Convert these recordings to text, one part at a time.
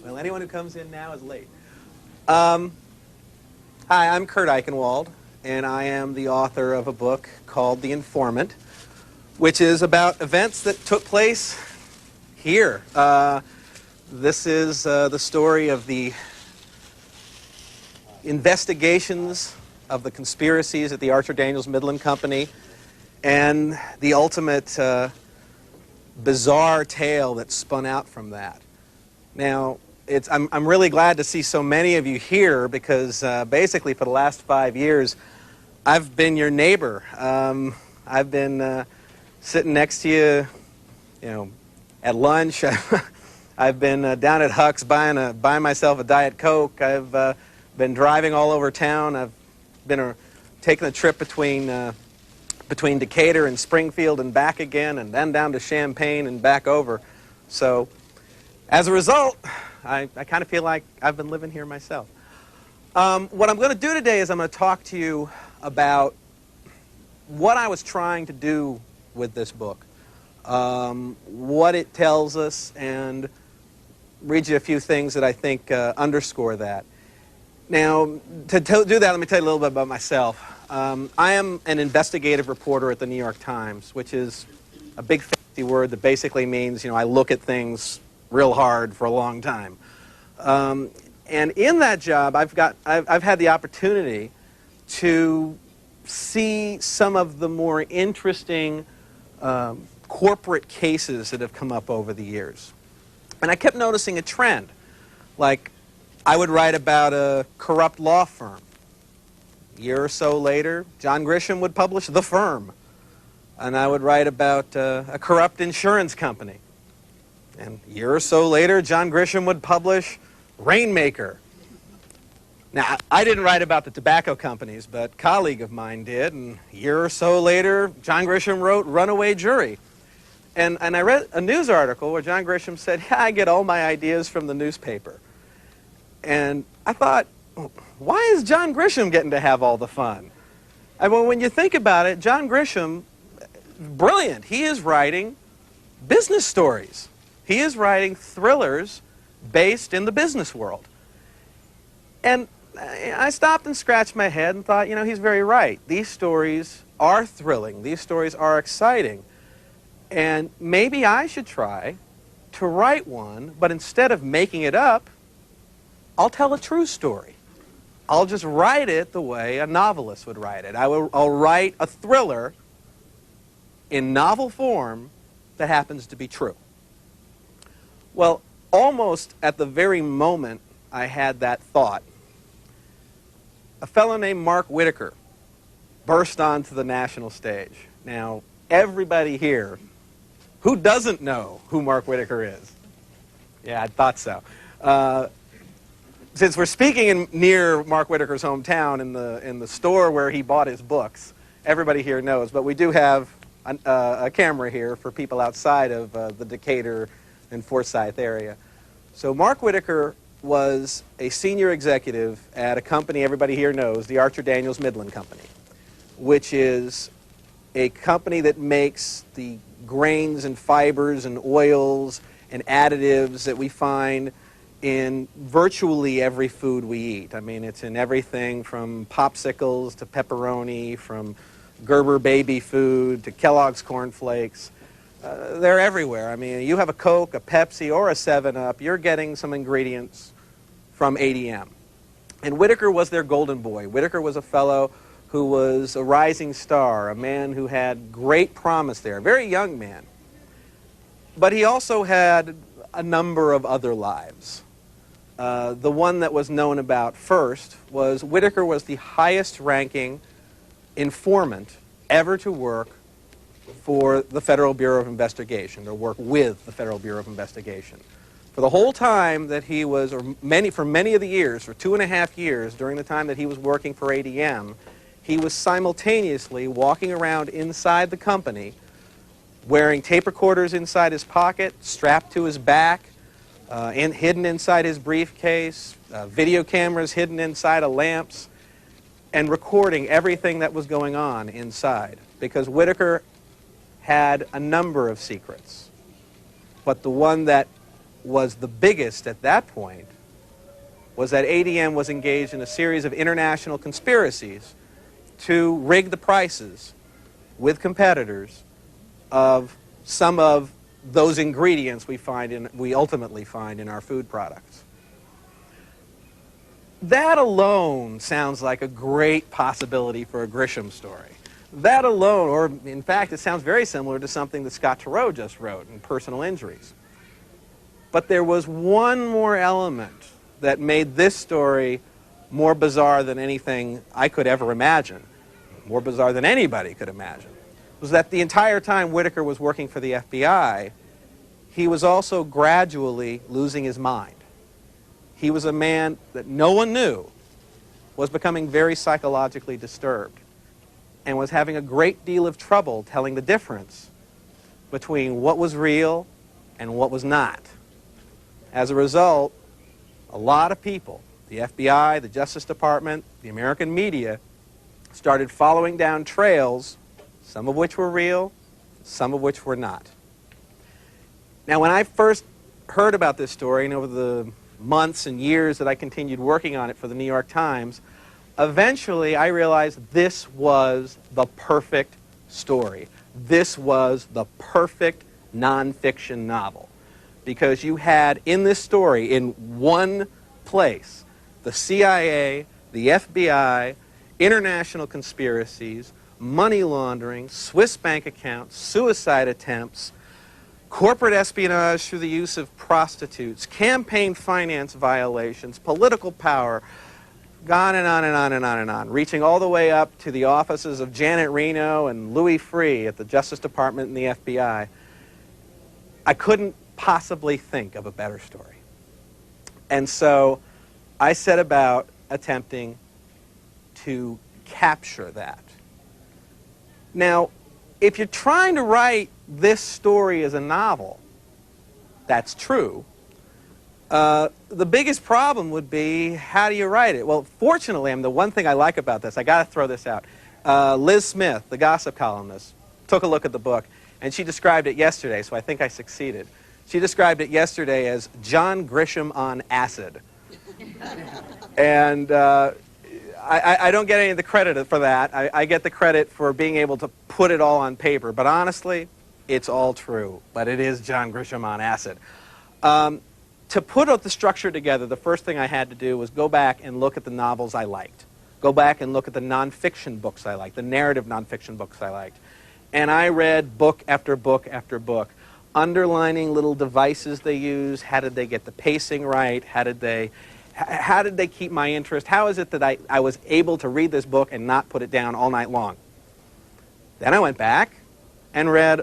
Well, anyone who comes in now is late. Hi, I'm Kurt Eichenwald, and I am the author of a book called The Informant, which is about events that took place here. This is the story of the investigations of the conspiracies at the Archer Daniels Midland Company and the ultimate bizarre tale that spun out from that. Now, I'm really glad to see so many of you here because basically for the last 5 years, I've been your neighbor. I've been sitting next to you, at lunch. I've been down at Huck's buying myself a Diet Coke. I've been driving all over town. I've been taking a trip between Decatur and Springfield and back again, and then down to Champaign and back over. So, as a result, I kind of feel like I've been living here myself. What I'm going to do today is I'm going to talk to you about what I was trying to do with this book, what it tells us, and read you a few things that I think underscore that. Now, to do that, let me tell you a little bit about myself. I am an investigative reporter at the New York Times, which is a big fancy word that basically means, I look at things real hard for a long time. And in that job, I've had the opportunity to see some of the more interesting corporate cases that have come up over the years. And I kept noticing a trend. Like, I would write about a corrupt law firm. A year or so later, John Grisham would publish The Firm. And I would write about a corrupt insurance company. And a year or so later, John Grisham would publish Rainmaker. Now, I didn't write about the tobacco companies, but a colleague of mine did. And a year or so later, John Grisham wrote Runaway Jury. And I read a news article where John Grisham said, I get all my ideas from the newspaper. And I thought, why is John Grisham getting to have all the fun? I mean, when you think about it, John Grisham, brilliant. He is writing business stories. He is writing thrillers based in the business world. And I stopped and scratched my head and thought, he's very right. These stories are thrilling. These stories are exciting. And maybe I should try to write one, but instead of making it up, I'll tell a true story. I'll just write it the way a novelist would write it. I'll write a thriller in novel form that happens to be true. Well, almost at the very moment I had that thought, a fellow named Mark Whitaker burst onto the national stage. Now, everybody here, who doesn't know who Mark Whitaker is? Yeah, I thought so. Since we're speaking near Mark Whitaker's hometown in the store where he bought his books, everybody here knows, but we do have a camera here for people outside of the Decatur and Forsyth area. So Mark Whitaker was a senior executive at a company everybody here knows, the Archer Daniels Midland Company, which is a company that makes the grains and fibers and oils and additives that we find in virtually every food we eat. I mean, it's in everything from popsicles to pepperoni, from Gerber baby food to Kellogg's Corn Flakes. They're everywhere. I mean, you have a Coke, a Pepsi, or a 7-Up, you're getting some ingredients from ADM. And Whitaker was their golden boy. Whitaker was a fellow who was a rising star, a man who had great promise there, a very young man. But he also had a number of other lives. The one that was known about first was Whitaker was the highest ranking informant ever to work for the Federal Bureau of Investigation, or work with the Federal Bureau of Investigation. For the whole time that he was, for many of the years, for 2.5 years, during the time that he was working for ADM, he was simultaneously walking around inside the company, wearing tape recorders inside his pocket, strapped to his back, hidden inside his briefcase, video cameras hidden inside of lamps, and recording everything that was going on inside. Because Whitaker had a number of secrets. But the one that was the biggest at that point was that ADM was engaged in a series of international conspiracies to rig the prices with competitors of some of those ingredients we ultimately find in our food products. That alone sounds like a great possibility for a Grisham story. That alone, or in fact, it sounds very similar to something that Scott Turow just wrote in Personal Injuries. But there was one more element that made this story more bizarre than anything I could ever imagine, more bizarre than anybody could imagine, was that the entire time Whitaker was working for the FBI, he was also gradually losing his mind. He was a man that no one knew was becoming very psychologically disturbed and was having a great deal of trouble telling the difference between what was real and what was not. As a result, a lot of people, the FBI, the Justice Department, the American media, started following down trails, some of which were real, some of which were not. Now, when I first heard about this story, and over the months and years that I continued working on it for the New York Times, eventually I realized this was the perfect story. This was the perfect nonfiction novel. Because you had in this story, in one place, the CIA, the FBI, international conspiracies, money laundering, Swiss bank accounts, suicide attempts, corporate espionage through the use of prostitutes, campaign finance violations, political power, on and on and on and on and on, reaching all the way up to the offices of Janet Reno and Louis Freeh at the Justice Department and the FBI. I couldn't possibly think of a better story. And so I set about attempting to capture that. Now, if you're trying to write this story as a novel, that's true. The biggest problem would be, how do you write it? Well, fortunately, the one thing I like about this, I got to throw this out. Liz Smith, the gossip columnist, took a look at the book, and she described it yesterday, so I think I succeeded. She described it yesterday as John Grisham on acid. And I don't get any of the credit for that. I get the credit for being able to put it all on paper. But honestly, it's all true. But it is John Grisham on acid. To put the structure together, the first thing I had to do was go back and look at the novels I liked. Go back and look at the nonfiction books I liked, the narrative nonfiction books I liked. And I read book after book after book, underlining little devices they use. How did they get the pacing right? How did they keep my interest? How is it that I was able to read this book and not put it down all night long? Then I went back and read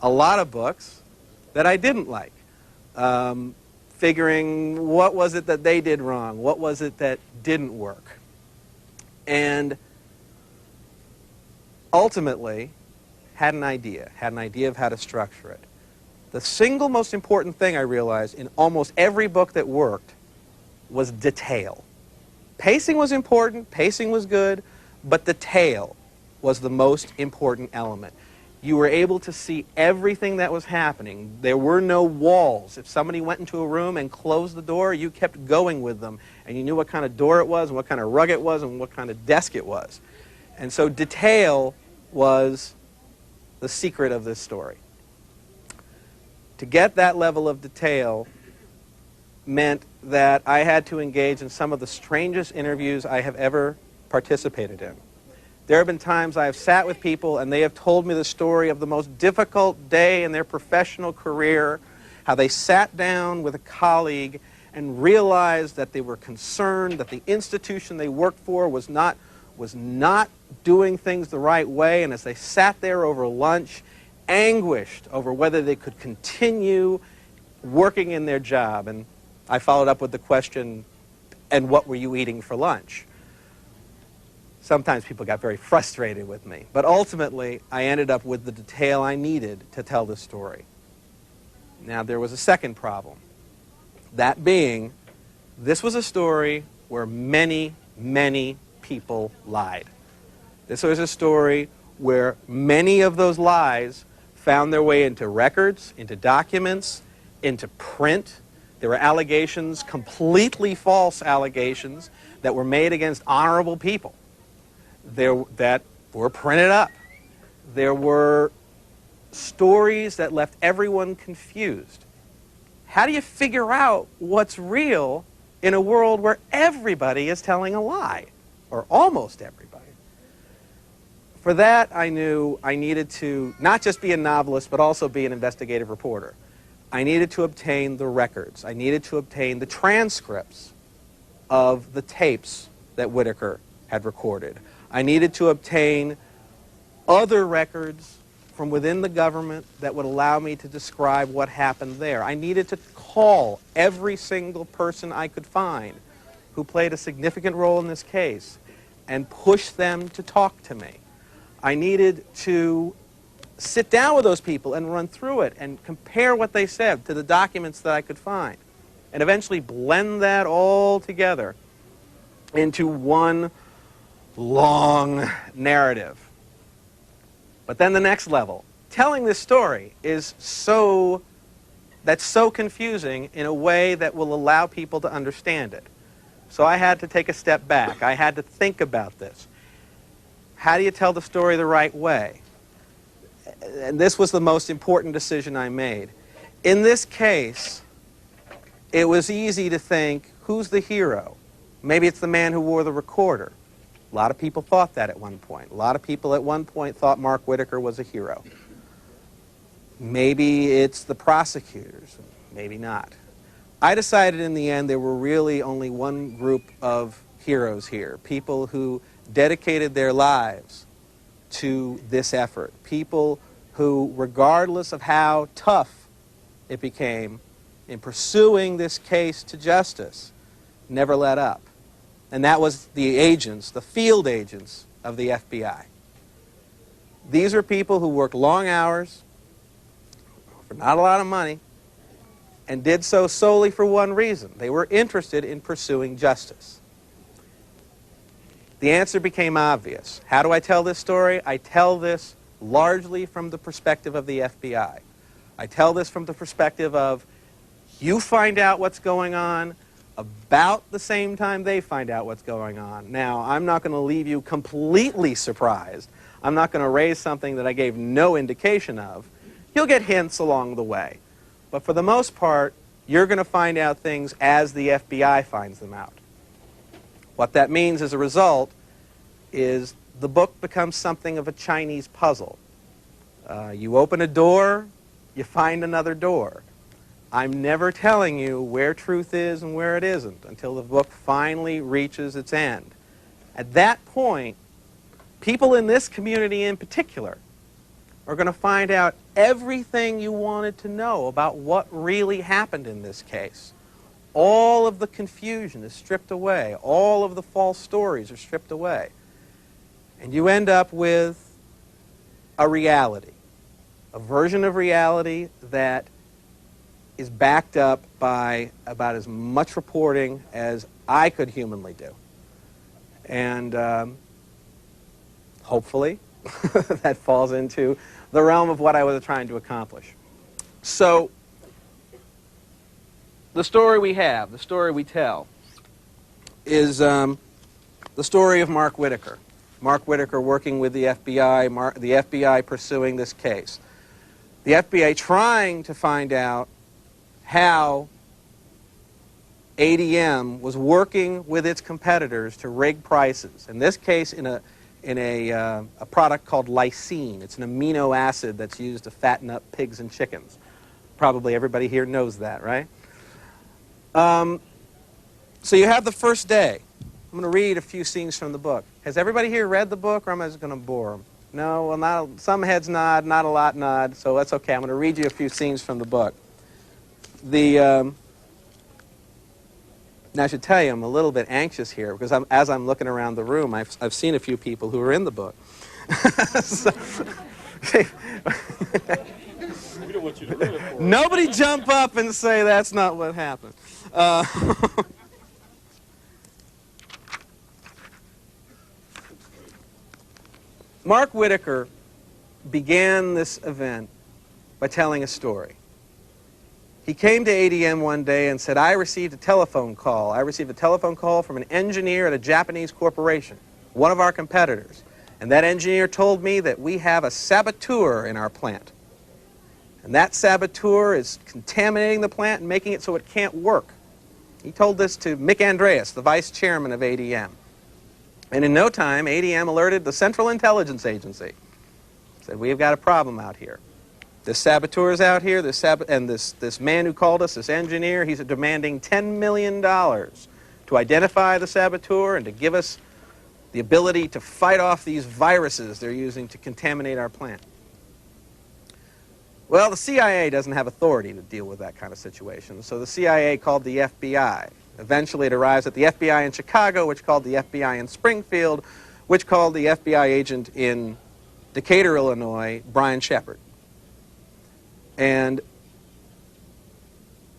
a lot of books that I didn't like, figuring what was it that they did wrong? What was it that didn't work? And ultimately had an idea of how to structure it. The single most important thing I realized in almost every book that worked was detail. Pacing was important, pacing was good, but detail was the most important element. You were able to see everything that was happening. There were no walls. If somebody went into a room and closed the door, you kept going with them, and you knew what kind of door it was, and what kind of rug it was, and what kind of desk it was. And so detail was the secret of this story. To get that level of detail meant that I had to engage in some of the strangest interviews I have ever participated in. There have been times I have sat with people and they have told me the story of the most difficult day in their professional career, how they sat down with a colleague and realized that they were concerned that the institution they worked for was not doing things the right way, and as they sat there over lunch, anguished over whether they could continue working in their job. And I followed up with the question, and what were you eating for lunch? Sometimes people got very frustrated with me, but ultimately I ended up with the detail I needed to tell the story. Now there was a second problem, that being this was a story where many, many people lied. This was a story where many of those lies found their way into records, into documents, into print. There were allegations, completely false allegations, that were made against honorable people that were printed up. There were stories that left everyone confused. How do you figure out what's real in a world where everybody is telling a lie, or almost everybody? For that, I knew I needed to not just be a novelist, but also be an investigative reporter. I needed to obtain the records. I needed to obtain the transcripts of the tapes that Whitaker had recorded. I needed to obtain other records from within the government that would allow me to describe what happened there. I needed to call every single person I could find who played a significant role in this case and push them to talk to me. I needed to sit down with those people and run through it and compare what they said to the documents that I could find, and eventually blend that all together into one long narrative. But then the next level, telling this story is so confusing in a way that will allow people to understand it. So I had to take a step back. I had to think about this. How do you tell the story the right way? And this was the most important decision I made. In this case, it was easy to think, who's the hero? Maybe it's the man who wore the recorder. A lot of people thought that at one point. A lot of people at one point thought Mark Whitaker was a hero. Maybe it's the prosecutors. Maybe not. I decided in the end there were really only one group of heroes here, people who dedicated their lives to this effort, people who, regardless of how tough it became in pursuing this case to justice, never let up. And that was the agents, the field agents of the FBI. These are people who worked long hours for not a lot of money and did so solely for one reason. They were interested in pursuing justice. The answer became obvious. How do I tell this story? I tell this largely from the perspective of the FBI. I tell this from the perspective of, you find out what's going on about the same time they find out what's going on. Now, I'm not going to leave you completely surprised. I'm not going to raise something that I gave no indication of. You'll get hints along the way. But for the most part, you're going to find out things as the FBI finds them out. What that means as a result is the book becomes something of a Chinese puzzle. You open a door, you find another door. I'm never telling you where truth is and where it isn't until the book finally reaches its end. At that point, people in this community in particular are going to find out everything you wanted to know about what really happened in this case. All of the confusion is stripped away. All of the false stories are stripped away. And you end up with a reality, a version of reality that is backed up by about as much reporting as I could humanly do. And hopefully that falls into the realm of what I was trying to accomplish. So the story we have, the story we tell, is the story of Mark Whitaker. Mark Whitaker working with the FBI, the FBI pursuing this case. The FBI trying to find out how ADM was working with its competitors to rig prices. In this case, in a product called lysine. It's an amino acid that's used to fatten up pigs and chickens. Probably everybody here knows that, right? So you have the first day. I'm going to read a few scenes from the book. Has everybody here read the book, or am I just going to bore them? No? Well, not, some heads nod, not a lot nod, so that's okay. I'm going to read you a few scenes from the book. Now, I should tell you, I'm a little bit anxious here, because as I'm looking around the room, I've seen a few people who are in the book. So, We don't want you to ruin it for us. nobody jump up and say that's not what happened. Mark Whitaker began this event by telling a story. He came to ADM one day and said, I received a telephone call. I received a telephone call from an engineer at a Japanese corporation, one of our competitors. And that engineer told me that we have a saboteur in our plant. And that saboteur is contaminating the plant and making it so it can't work. He told this to Mick Andreas, the vice chairman of ADM. And in no time, ADM alerted the Central Intelligence Agency. Said, we've got a problem out here. This saboteur is out here, this man who called us, this engineer, he's demanding $10 million to identify the saboteur and to give us the ability to fight off these viruses they're using to contaminate our plant. Well, the CIA doesn't have authority to deal with that kind of situation, so the CIA called the FBI. Eventually it arrives at the FBI in Chicago, which called the FBI in Springfield, which called the FBI agent in Decatur, Illinois, Brian Shepard. And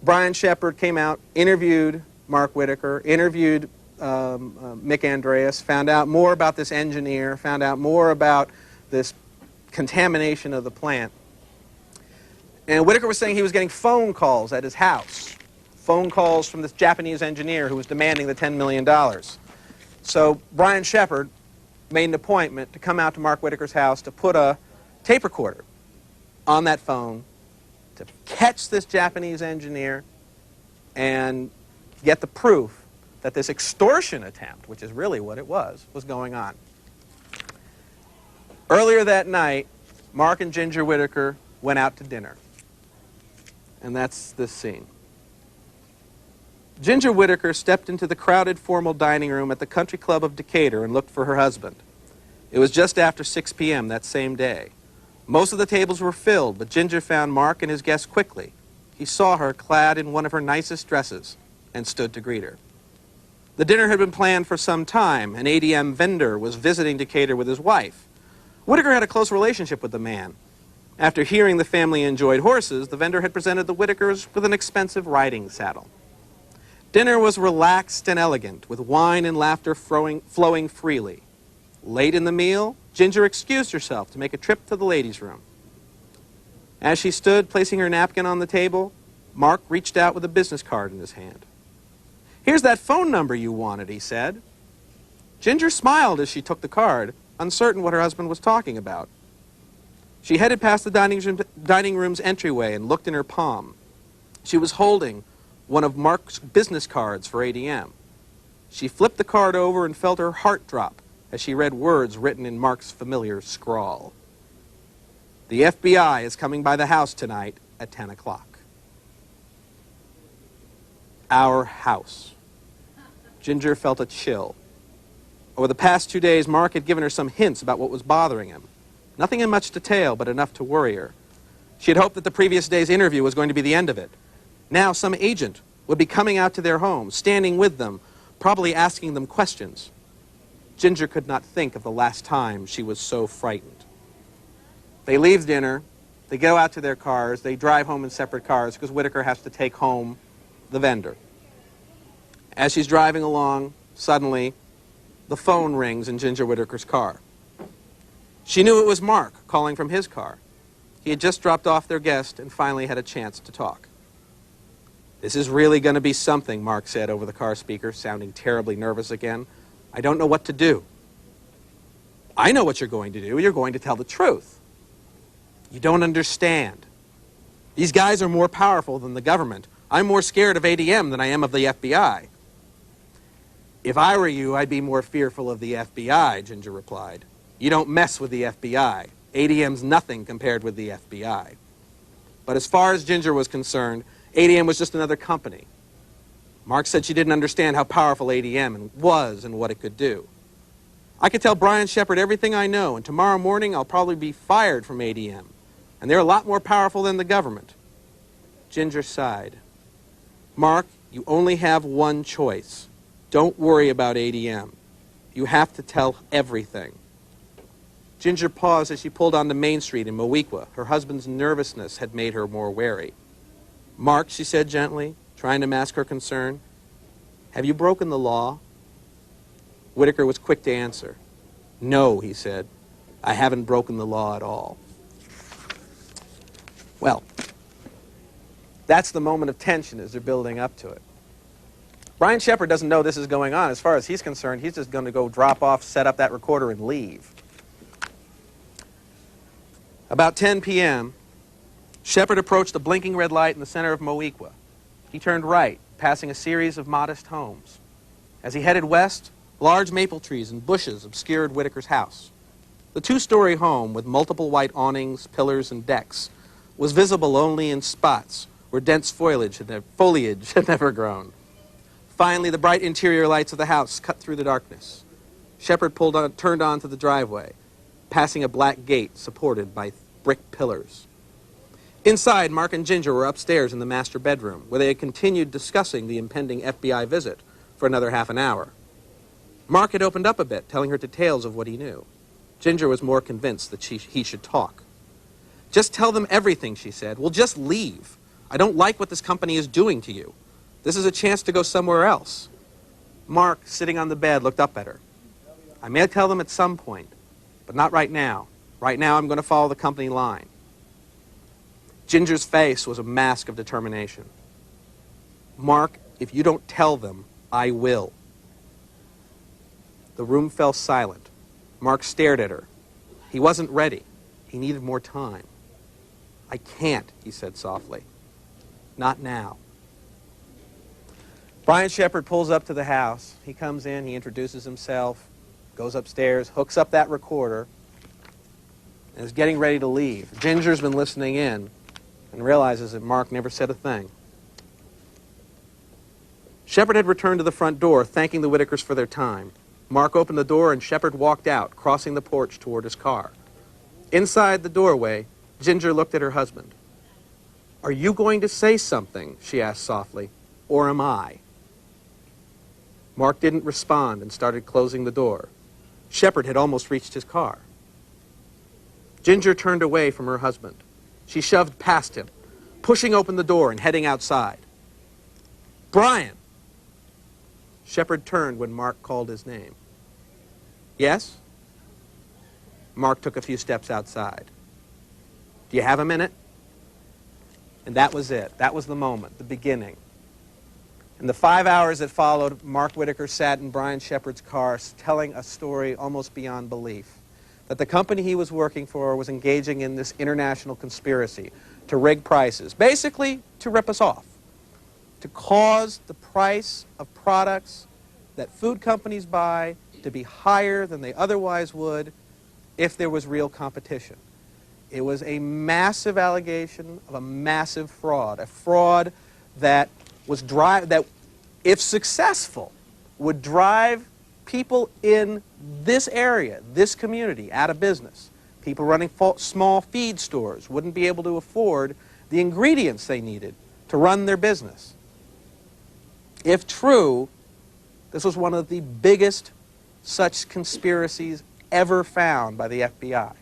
Brian Shepard came out, interviewed Mark Whitaker, interviewed Mick Andreas, found out more about this engineer, found out more about this contamination of the plant. And Whitaker was saying he was getting phone calls at his house, phone calls from this Japanese engineer who was demanding the $10 million. So Brian Shepard made an appointment to come out to Mark Whitaker's house to put a tape recorder on that phone to catch this Japanese engineer and get the proof that this extortion attempt, which is really what it was going on. Earlier that night, Mark and Ginger Whitaker went out to dinner. And that's this scene. Ginger Whitaker stepped into the crowded formal dining room at the Country Club of Decatur and looked for her husband. It was just after 6 p.m. that same day. Most of the tables were filled, but Ginger found Mark and his guests quickly. He saw her clad in one of her nicest dresses and stood to greet her. The dinner had been planned for some time. An ADM vendor was visiting Decatur with his wife. Whitaker had a close relationship with the man. After hearing the family enjoyed horses, the vendor had presented the Whitakers with an expensive riding saddle. Dinner was relaxed and elegant, with wine and laughter flowing freely. Late in the meal, Ginger excused herself to make a trip to the ladies' room. As she stood, placing her napkin on the table, Mark reached out with a business card in his hand. "Here's that phone number you wanted," he said. Ginger smiled as she took the card, uncertain what her husband was talking about. She headed past the dining room's entryway and looked in her palm. She was holding one of Mark's business cards for ADM. She flipped the card over and felt her heart drop as she read words written in Mark's familiar scrawl. "The FBI is coming by the house tonight at 10 o'clock. Our house." Ginger felt a chill. Over the past 2 days, Mark had given her some hints about what was bothering him. Nothing in much detail, but enough to worry her. She had hoped that the previous day's interview was going to be the end of it. Now some agent would be coming out to their home, standing with them, probably asking them questions. Ginger could not think of the last time she was so frightened. They leave dinner, they go out to their cars, they drive home in separate cars because Whitaker has to take home the vendor. As she's driving along, suddenly, the phone rings in Ginger Whitaker's car. She knew it was Mark calling from his car. He had just dropped off their guest and finally had a chance to talk. "This is really going to be something," Mark said over the car speaker, sounding terribly nervous again. "I don't know what to do." "I know what you're going to do. You're going to tell the truth." "You don't understand. These guys are more powerful than the government. I'm more scared of ADM than I am of the FBI." "If I were you, I'd be more fearful of the FBI," Ginger replied. "You don't mess with the FBI. ADM's nothing compared with the FBI." But as far as Ginger was concerned, ADM was just another company. Mark said she didn't understand how powerful ADM was and what it could do. "I could tell Brian Shepard everything I know, and tomorrow morning I'll probably be fired from ADM. And they're a lot more powerful than the government." Ginger sighed. "Mark, you only have one choice. Don't worry about ADM. You have to tell everything." Ginger paused as she pulled onto Main Street in Mowequa. Her husband's nervousness had made her more wary. "Mark," she said gently, trying to mask her concern, "have you broken the law?" Whitaker was quick to answer. "No," he said, "I haven't broken the law at all." Well, That's the moment of tension as they're building up to it. Brian Shepard doesn't know this is going on. As far as he's concerned, he's just going to go drop off, set up that recorder, and leave. About 10 p.m., Shepard approached a blinking red light in the center of Moequa. He turned right, passing a series of modest homes. As he headed west, large maple trees and bushes obscured Whitaker's house. The two-story home, with multiple white awnings, pillars, and decks, was visible only in spots where dense foliage had never grown. Finally, the bright interior lights of the house cut through the darkness. Shepard turned onto the driveway, passing a black gate supported by brick pillars. Inside, Mark and Ginger were upstairs in the master bedroom, where they had continued discussing the impending FBI visit for another half an hour. Mark had opened up a bit, telling her details of what he knew. Ginger was more convinced that he should talk. "Just tell them everything," she said. "We'll just leave. I don't like what this company is doing to you. This is a chance to go somewhere else." Mark, sitting on the bed, looked up at her. "I may tell them at some point, but not right now. Right now, I'm going to follow the company line." Ginger's face was a mask of determination. "Mark, if you don't tell them, I will." The room fell silent. Mark stared at her. He wasn't ready. He needed more time. "I can't," he said softly. "Not now." Brian Shepard pulls up to the house. He comes in, he introduces himself, goes upstairs, hooks up that recorder, and is getting ready to leave. Ginger's been listening in and realizes that Mark never said a thing. Shepard had returned to the front door, thanking the Whitakers for their time. Mark opened the door and Shepard walked out, crossing the porch toward his car. Inside the doorway, Ginger looked at her husband. "Are you going to say something?" she asked softly. "Or am I?" Mark didn't respond and started closing the door. Shepard had almost reached his car. Ginger turned away from her husband. She shoved past him, pushing open the door and heading outside. "Brian!" Shepard turned when Mark called his name. "Yes?" Mark took a few steps outside. "Do you have a minute?" And that was it. That was the moment, the beginning. In the 5 hours that followed, Mark Whitaker sat in Brian Shepard's car telling a story almost beyond belief. That the company he was working for was engaging in this international conspiracy to rig prices, basically to rip us off, to cause the price of products that food companies buy to be higher than they otherwise would if there was real competition. It was a massive allegation of a massive fraud, a fraud that that, if successful, would drive people in this area, this community, out of business. People running small feed stores wouldn't be able to afford the ingredients they needed to run their business. If true, this was one of the biggest such conspiracies ever found by the FBI.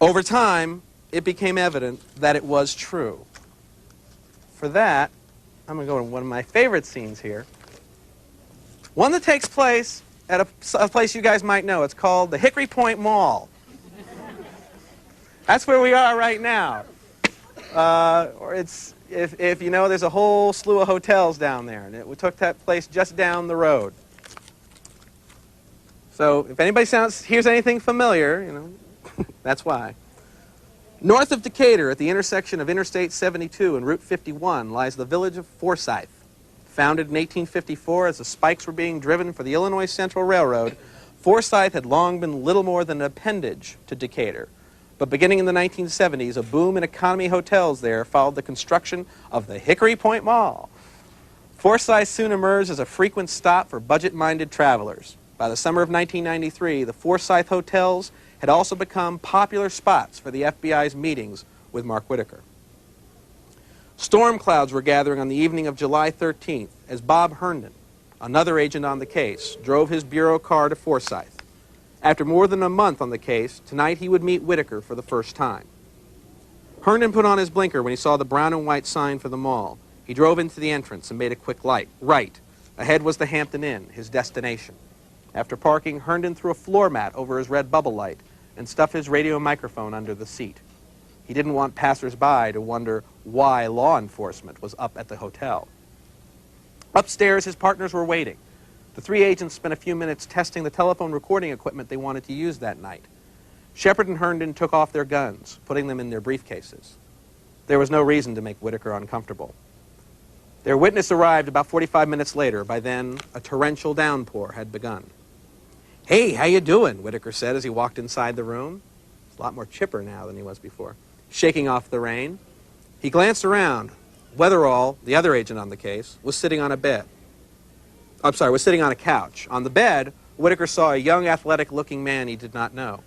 Over time, it became evident that it was true. For that, I'm going to go to one of my favorite scenes here. One that takes place at a place you guys might know. It's called the Hickory Point Mall. That's where we are right now. Or it's, if you know, there's a whole slew of hotels down there, and we took that place just down the road. So if anybody hears anything familiar, you know, that's why. North of Decatur, at the intersection of Interstate 72 and Route 51, lies the village of Forsyth. Founded in 1854 as the spikes were being driven for the Illinois Central Railroad, Forsyth had long been little more than an appendage to Decatur. But beginning in the 1970s, a boom in economy hotels there followed the construction of the Hickory Point Mall. Forsyth soon emerged as a frequent stop for budget-minded travelers. By the summer of 1993, the Forsyth hotels had also become popular spots for the FBI's meetings with Mark Whitaker. Storm clouds were gathering on the evening of July 13th as Bob Herndon, another agent on the case, drove his bureau car to Forsyth. After more than a month on the case, tonight he would meet Whitaker for the first time. Herndon put on his blinker when he saw the brown and white sign for the mall. He drove into the entrance and made a quick right. Ahead was the Hampton Inn, his destination. After parking, Herndon threw a floor mat over his red bubble light and stuffed his radio microphone under the seat. He didn't want passers-by to wonder why law enforcement was up at the hotel. Upstairs, his partners were waiting. The three agents spent a few minutes testing the telephone recording equipment they wanted to use that night. Shepard and Herndon took off their guns, putting them in their briefcases. There was no reason to make Whitaker uncomfortable. Their witness arrived about 45 minutes later. By then, a torrential downpour had begun. "Hey, how you doing?" Whitaker said as he walked inside the room. He's a lot more chipper now than he was before, shaking off the rain. He glanced around. Weatherall, the other agent on the case, was sitting on a couch. On the bed, Whitaker saw a young, athletic-looking man he did not know.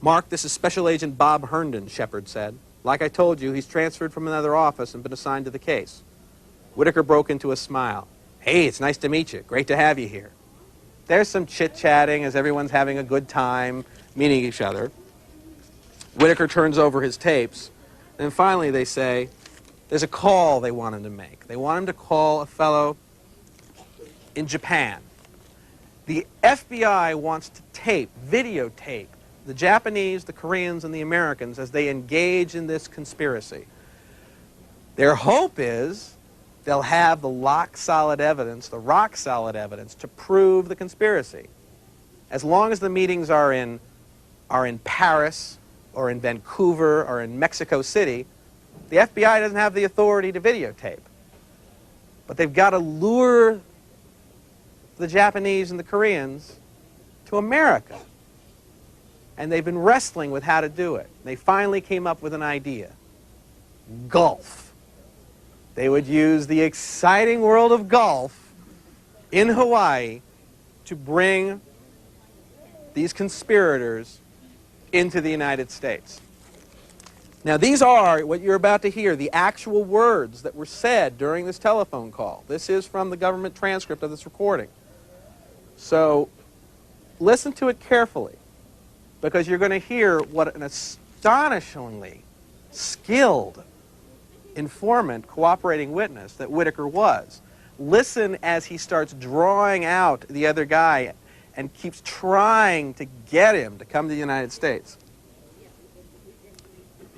"Mark, this is Special Agent Bob Herndon," Shepard said. "Like I told you, he's transferred from another office and been assigned to the case." Whitaker broke into a smile. "Hey, it's nice to meet you. Great to have you here." There's some chit-chatting as everyone's having a good time, meeting each other. Whitaker turns over his tapes, and finally they say there's a call they want him to make. They want him to call a fellow in Japan. The FBI wants to videotape the Japanese, the Koreans, and the Americans as they engage in this conspiracy. Their hope is they'll have the rock-solid evidence to prove the conspiracy. As long as the meetings are in Paris or in Vancouver or in Mexico City, the FBI doesn't have the authority to videotape. But they've got to lure the Japanese and the Koreans to America. And they've been wrestling with how to do it. They finally came up with an idea. Golf. They would use the exciting world of golf in Hawaii to bring these conspirators into the United States. Now, these are, what you're about to hear, the actual words that were said during this telephone call. This is from the government transcript of this recording. So, listen to it carefully, because you're going to hear what an astonishingly skilled informant, cooperating witness that Whitaker was. Listen as he starts drawing out the other guy and keeps trying to get him to come to the United States.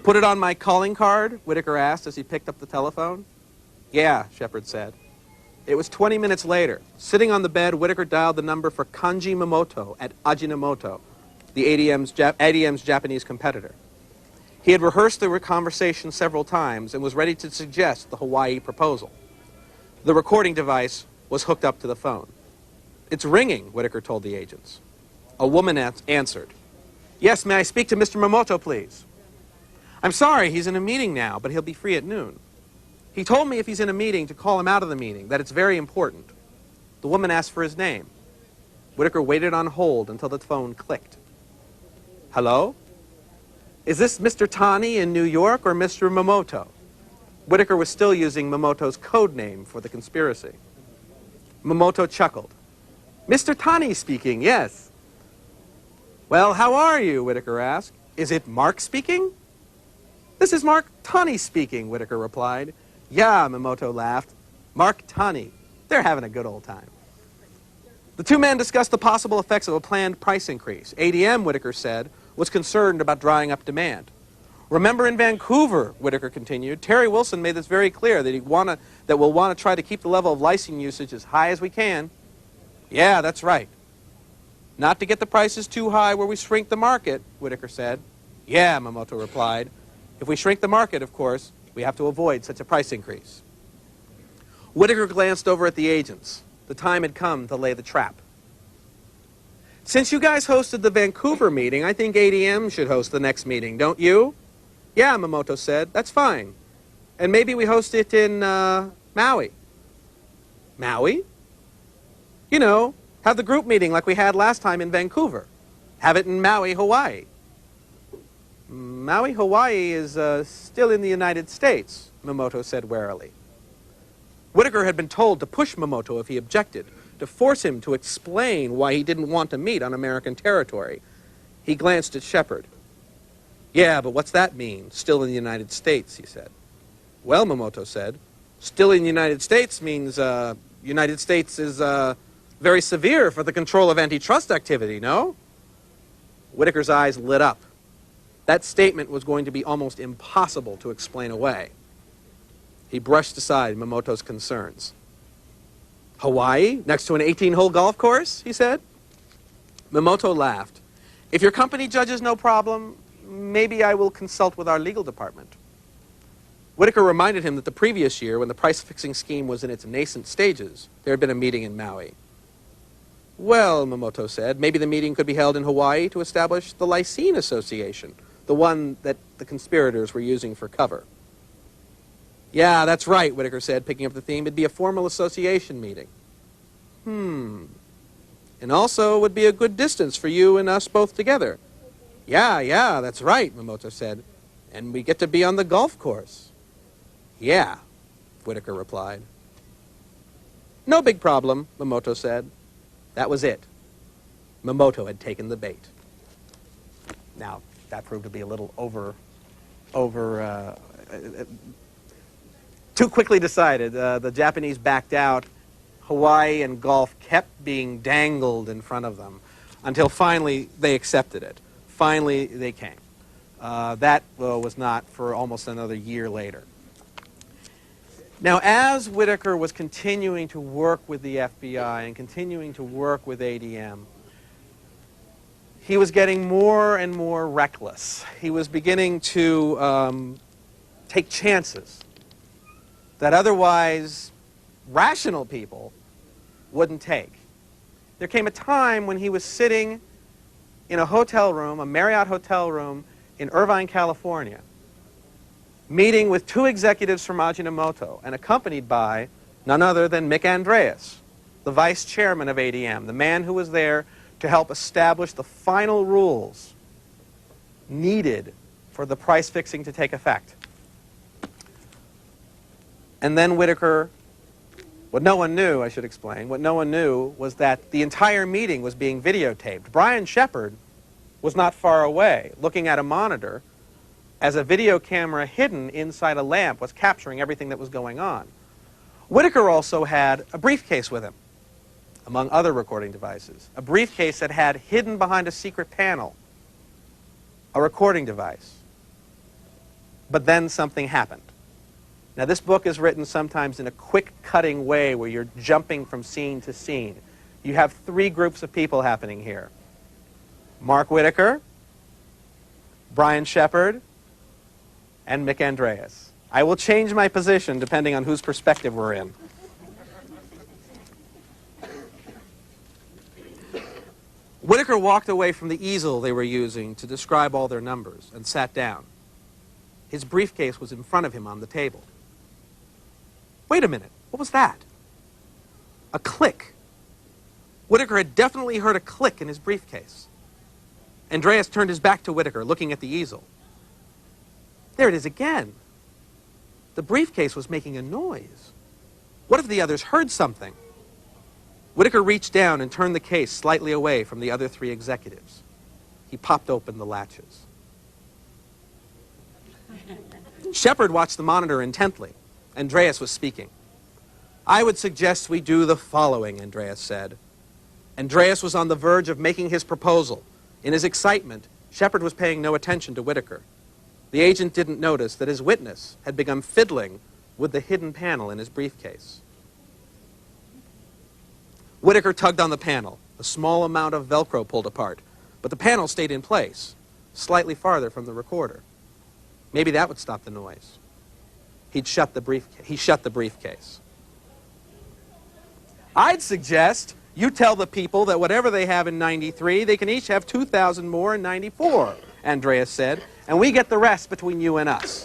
"Put it on my calling card?" Whitaker asked as he picked up the telephone. "Yeah," Shepard said. It was 20 minutes later. Sitting on the bed, Whitaker dialed the number for Kanji Momoto at Ajinomoto, the ADM's Japanese competitor. He had rehearsed the conversation several times and was ready to suggest the Hawaii proposal. The recording device was hooked up to the phone. "It's ringing," Whitaker told the agents. A woman answered. "Yes, may I speak to Mr. Momoto, please?" "I'm sorry, he's in a meeting now, but he'll be free at noon. He told me if he's in a meeting to call him out of the meeting, that it's very important." The woman asked for his name. Whitaker waited on hold until the phone clicked. "Hello? Is this Mr. Tani in New York or Mr. Momoto?" Whitaker was still using Momoto's code name for the conspiracy. Momoto chuckled. "Mr. Tani speaking, yes." "Well, how are you?" Whitaker asked. "Is it Mark speaking?" "This is Mark Tani speaking," Whitaker replied. "Yeah," Momoto laughed. "Mark Tani. They're having a good old time." The two men discussed the possible effects of a planned price increase. ADM, Whitaker said, was concerned about drying up demand. "Remember in Vancouver," Whitaker continued, "Terry Wilson made this very clear that we'll want to try to keep the level of lysine usage as high as we can." "Yeah, that's right." "Not to get the prices too high where we shrink the market," Whitaker said. "Yeah," Momoto replied. "If we shrink the market, of course, we have to avoid such a price increase." Whitaker glanced over at the agents. The time had come to lay the trap. "Since you guys hosted the Vancouver meeting, I think ADM should host the next meeting, don't you?" "Yeah," Momoto said. "That's fine. And maybe we host it in Maui." "Maui?" "You know, have the group meeting like we had last time in Vancouver. Have it in Maui, Hawaii." "Maui, Hawaii is still in the United States," Momoto said warily. Whitaker had been told to push Momoto if he objected, to force him to explain why he didn't want to meet on American territory. He glanced at Shepard. "Yeah, but what's that mean, still in the United States?" he said. "Well," Momoto said, "still in the United States means United States is very severe for the control of antitrust activity, no?" Whitaker's eyes lit up. That statement was going to be almost impossible to explain away. He brushed aside Momoto's concerns. Hawaii, next to an 18-hole golf course, he said. Momoto laughed. If your company judges no problem, maybe I will consult with our legal department. Whitaker reminded him that the previous year, when the price-fixing scheme was in its nascent stages, there had been a meeting in Maui. Well, Momoto said, maybe the meeting could be held in Hawaii to establish the Lysine Association, the one that the conspirators were using for cover. Yeah, that's right, Whitaker said, picking up the theme. It'd be a formal association meeting. And also it would be a good distance for you and us both together. Yeah, that's right, Momoto said. And we get to be on the golf course. Yeah, Whitaker replied. No big problem, Momoto said. That was it. Momoto had taken the bait. Now, that proved to be a little too quickly decided. The Japanese backed out. Hawaii and golf kept being dangled in front of them until finally they accepted it. Finally, they came. That was not for almost another year later. Now, as Whitaker was continuing to work with the FBI and continuing to work with ADM, he was getting more and more reckless. He was beginning to take chances that otherwise rational people wouldn't take. There came a time when he was sitting in a hotel room, a Marriott hotel room in Irvine, California, meeting with two executives from Ajinomoto and accompanied by none other than Mick Andreas, the vice chairman of ADM, the man who was there to help establish the final rules needed for the price fixing to take effect. And then Whitaker, what no one knew, I should explain, what no one knew was that the entire meeting was being videotaped. Brian Shepard was not far away, looking at a monitor as a video camera hidden inside a lamp was capturing everything that was going on. Whitaker also had a briefcase with him, among other recording devices. A briefcase that had hidden behind a secret panel a recording device. But then something happened. Now, this book is written sometimes in a quick cutting way where you're jumping from scene to scene. You have three groups of people happening here. Mark Whitaker, Brian Shepard, and Mick Andreas. I will change my position depending on whose perspective we're in. Whitaker walked away from the easel they were using to describe all their numbers and sat down. His briefcase was in front of him on the table. Wait a minute, what was that? A click. Whitaker had definitely heard a click in his briefcase. Andreas turned his back to Whitaker, looking at the easel. There it is again. The briefcase was making a noise. What if the others heard something? Whitaker reached down and turned the case slightly away from the other three executives. He popped open the latches. Shepard watched the monitor intently. Andreas was speaking. I would suggest we do the following, Andreas said. Andreas was on the verge of making his proposal. In his excitement, Shepard was paying no attention to Whitaker. The agent didn't notice that his witness had begun fiddling with the hidden panel in his briefcase. Whitaker tugged on the panel. A small amount of Velcro pulled apart, but the panel stayed in place, slightly farther from the recorder. Maybe that would stop the noise. He shut the briefcase. I'd suggest you tell the people that whatever they have in 93, they can each have 2,000 more in 94, Andreas said, and we get the rest between you and us.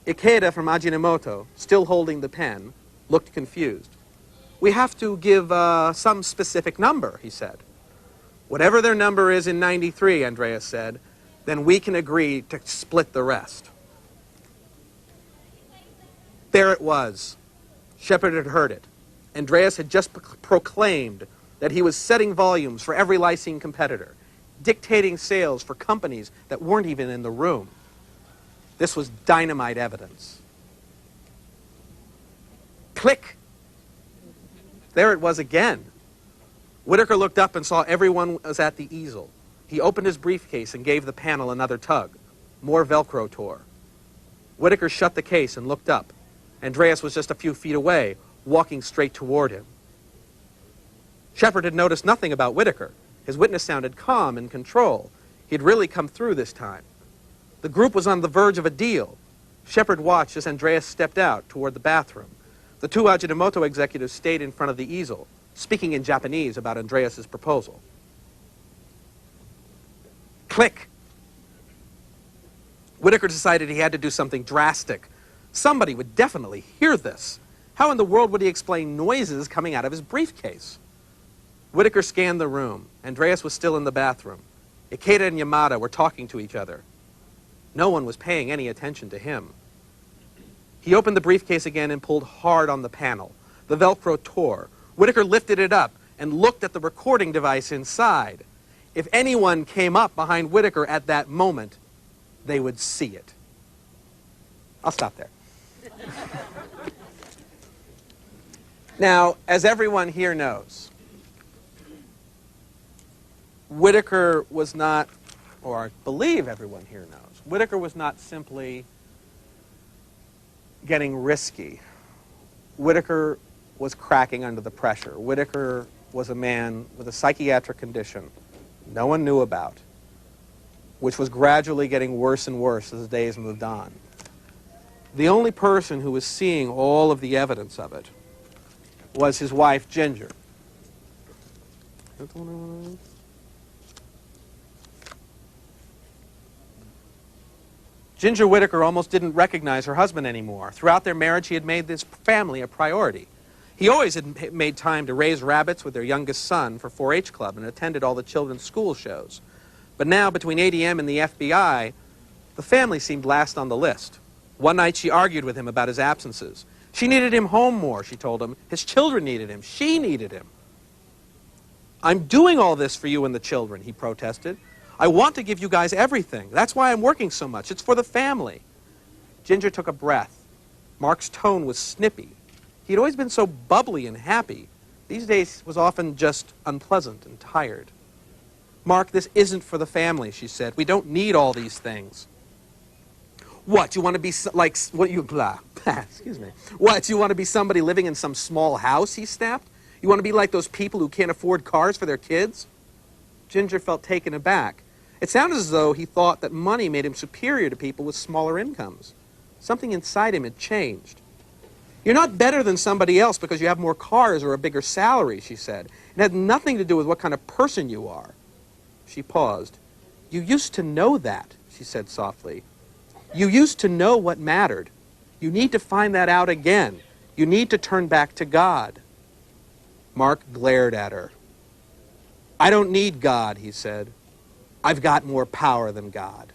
Ikeda from Ajinomoto, still holding the pen, looked confused. We have to give some specific number, he said. Whatever their number is in 93, Andreas said, then we can agree to split the rest. There it was. Shepard had heard it. Andreas had just proclaimed that he was setting volumes for every lysine competitor, dictating sales for companies that weren't even in the room. This was dynamite evidence. Click! There it was again. Whitaker looked up and saw everyone was at the easel. He opened his briefcase and gave the panel another tug. More Velcro tore. Whitaker shut the case and looked up. Andreas was just a few feet away, walking straight toward him. Shepard had noticed nothing about Whitaker. His witness sounded calm and in control. He'd really come through this time. The group was on the verge of a deal. Shepard watched as Andreas stepped out toward the bathroom. The two Ajinomoto executives stayed in front of the easel, speaking in Japanese about Andreas's proposal. Click! Whitaker decided he had to do something drastic. Somebody would definitely hear this. How in the world would he explain noises coming out of his briefcase? Whitaker scanned the room. Andreas was still in the bathroom. Ikeda and Yamada were talking to each other. No one was paying any attention to him. He opened the briefcase again and pulled hard on the panel. The Velcro tore. Whitaker lifted it up and looked at the recording device inside. If anyone came up behind Whitaker at that moment, they would see it. I'll stop there. Now, as everyone here knows, Whitaker was not, or I believe everyone here knows, Whitaker was not simply getting risky. Whitaker was cracking under the pressure. Whitaker was a man with a psychiatric condition no one knew about, which was gradually getting worse and worse as the days moved on. The only person who was seeing all of the evidence of it was his wife, Ginger. Ginger Whitaker almost didn't recognize her husband anymore. Throughout their marriage, he had made this family a priority. He always had made time to raise rabbits with their youngest son for 4-H Club and attended all the children's school shows. But now, between ADM and the FBI, the family seemed last on the list. One night, she argued with him about his absences. She needed him home more, she told him. His children needed him. She needed him. "I'm doing all this for you and the children," he protested. "I want to give you guys everything. That's why I'm working so much. It's for the family." Ginger took a breath. Mark's tone was snippy. He'd always been so bubbly and happy. These days was often just unpleasant and tired. "Mark, this isn't for the family," she said. "We don't need all these things." "What, you want to be like, what you, blah, excuse me. What, you want to be somebody living in some small house?" he snapped. "You want to be like those people who can't afford cars for their kids?" Ginger felt taken aback. It sounded as though he thought that money made him superior to people with smaller incomes. Something inside him had changed. "You're not better than somebody else because you have more cars or a bigger salary," she said. "It had nothing to do with what kind of person you are." She paused. "You used to know that," she said softly. "You used to know what mattered. You need to find that out again. You need to turn back to God." Mark glared at her. "I don't need God," he said. "I've got more power than God."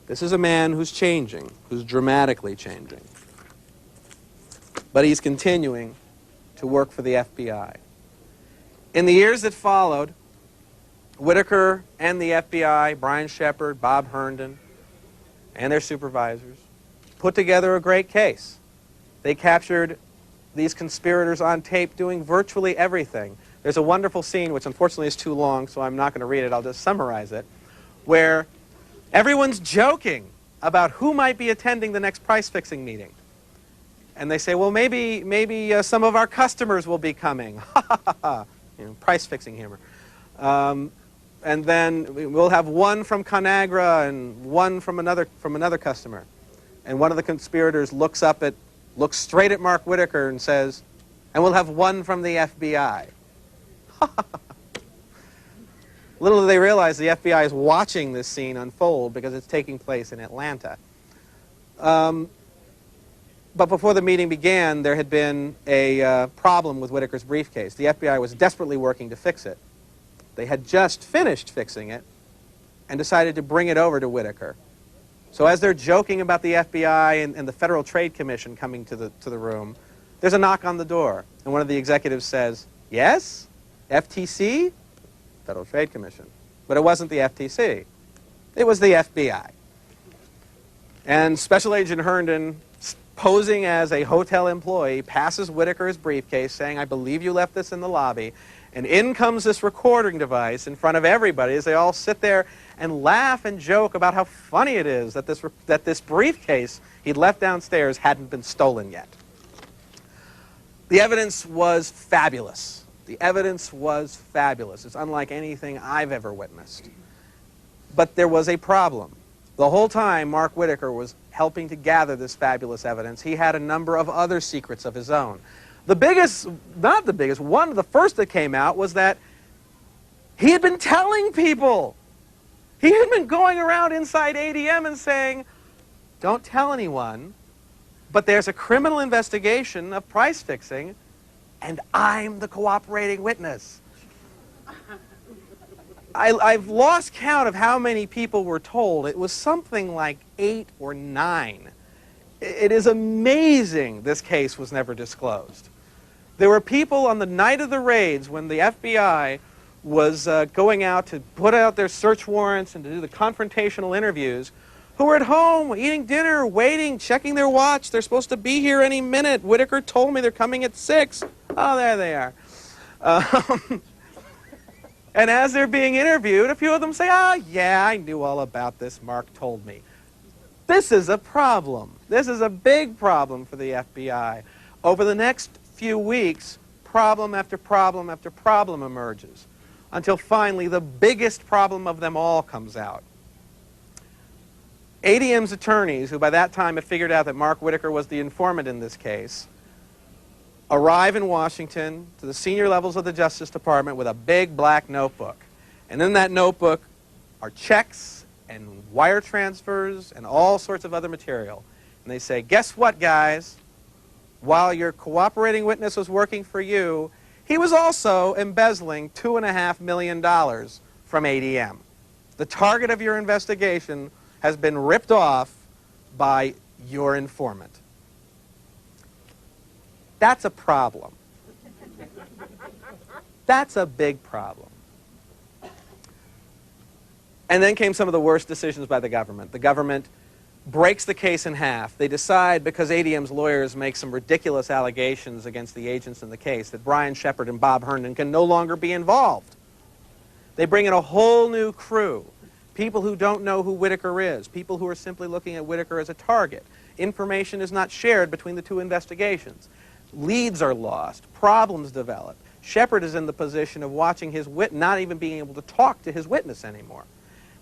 This is a man who's changing, who's dramatically changing. But he's continuing to work for the FBI. In the years that followed, Whitaker and the FBI, Brian Shepard, Bob Herndon, and their supervisors, put together a great case. They captured these conspirators on tape doing virtually everything. There's a wonderful scene, which unfortunately is too long, so I'm not going to read it. I'll just summarize it, where everyone's joking about who might be attending the next price-fixing meeting. And they say, well, maybe some of our customers will be coming. You know, price-fixing humor. And then we'll have one from ConAgra and one from another customer. And one of the conspirators looks straight at Mark Whitaker and says, and we'll have one from the FBI. Little do they realize the FBI is watching this scene unfold because it's taking place in Atlanta. But before the meeting began, there had been a problem with Whitaker's briefcase. The FBI was desperately working to fix it. They had just finished fixing it and decided to bring it over to Whitaker. So as they're joking about the FBI and the Federal Trade Commission coming to the room, there's a knock on the door. And one of the executives says, "Yes? FTC?" Federal Trade Commission. But it wasn't the FTC. It was the FBI. And Special Agent Herndon, posing as a hotel employee, passes Whitaker his briefcase, saying, "I believe you left this in the lobby." And in comes this recording device in front of everybody as they all sit there and laugh and joke about how funny it is that this briefcase he'd left downstairs hadn't been stolen yet. The evidence was fabulous. The evidence was fabulous. It's unlike anything I've ever witnessed. But there was a problem. The whole time Mark Whitaker was helping to gather this fabulous evidence, he had a number of other secrets of his own. The biggest, not the biggest, one of the first that came out was that he had been telling people. He had been going around inside ADM and saying, don't tell anyone, but there's a criminal investigation of price fixing, and I'm the cooperating witness. I've lost count of how many people were told. It was something like 8 or 9. It is amazing this case was never disclosed. There were people on the night of the raids when the FBI was going out to put out their search warrants and to do the confrontational interviews who were at home eating dinner, waiting, checking their watch. They're supposed to be here any minute. Whitaker told me they're coming at 6. Oh, there they are. And as they're being interviewed, a few of them say, oh, yeah, I knew all about this. Mark told me. This is a problem. This is a big problem for the FBI. Over the next few weeks, problem after problem after problem emerges, until finally the biggest problem of them all comes out. ADM's attorneys, who by that time have figured out that Mark Whitaker was the informant in this case, arrive in Washington to the senior levels of the Justice Department with a big black notebook. And in that notebook are checks and wire transfers and all sorts of other material. And they say, guess what, guys? While your cooperating witness was working for you, he was also embezzling $2.5 million from ADM. The target of your investigation has been ripped off by your informant. That's a problem. That's a big problem. And then came some of the worst decisions by the government. The government breaks the case in half. They decide, because ADM's lawyers make some ridiculous allegations against the agents in the case, that Brian Shepard and Bob Herndon can no longer be involved. They bring in a whole new crew, people who don't know who Whitaker is, people who are simply looking at Whitaker as a target. Information is not shared between the two investigations. Leads are lost. Problems develop. Shepard is in the position of watching his not even being able to talk to his witness anymore.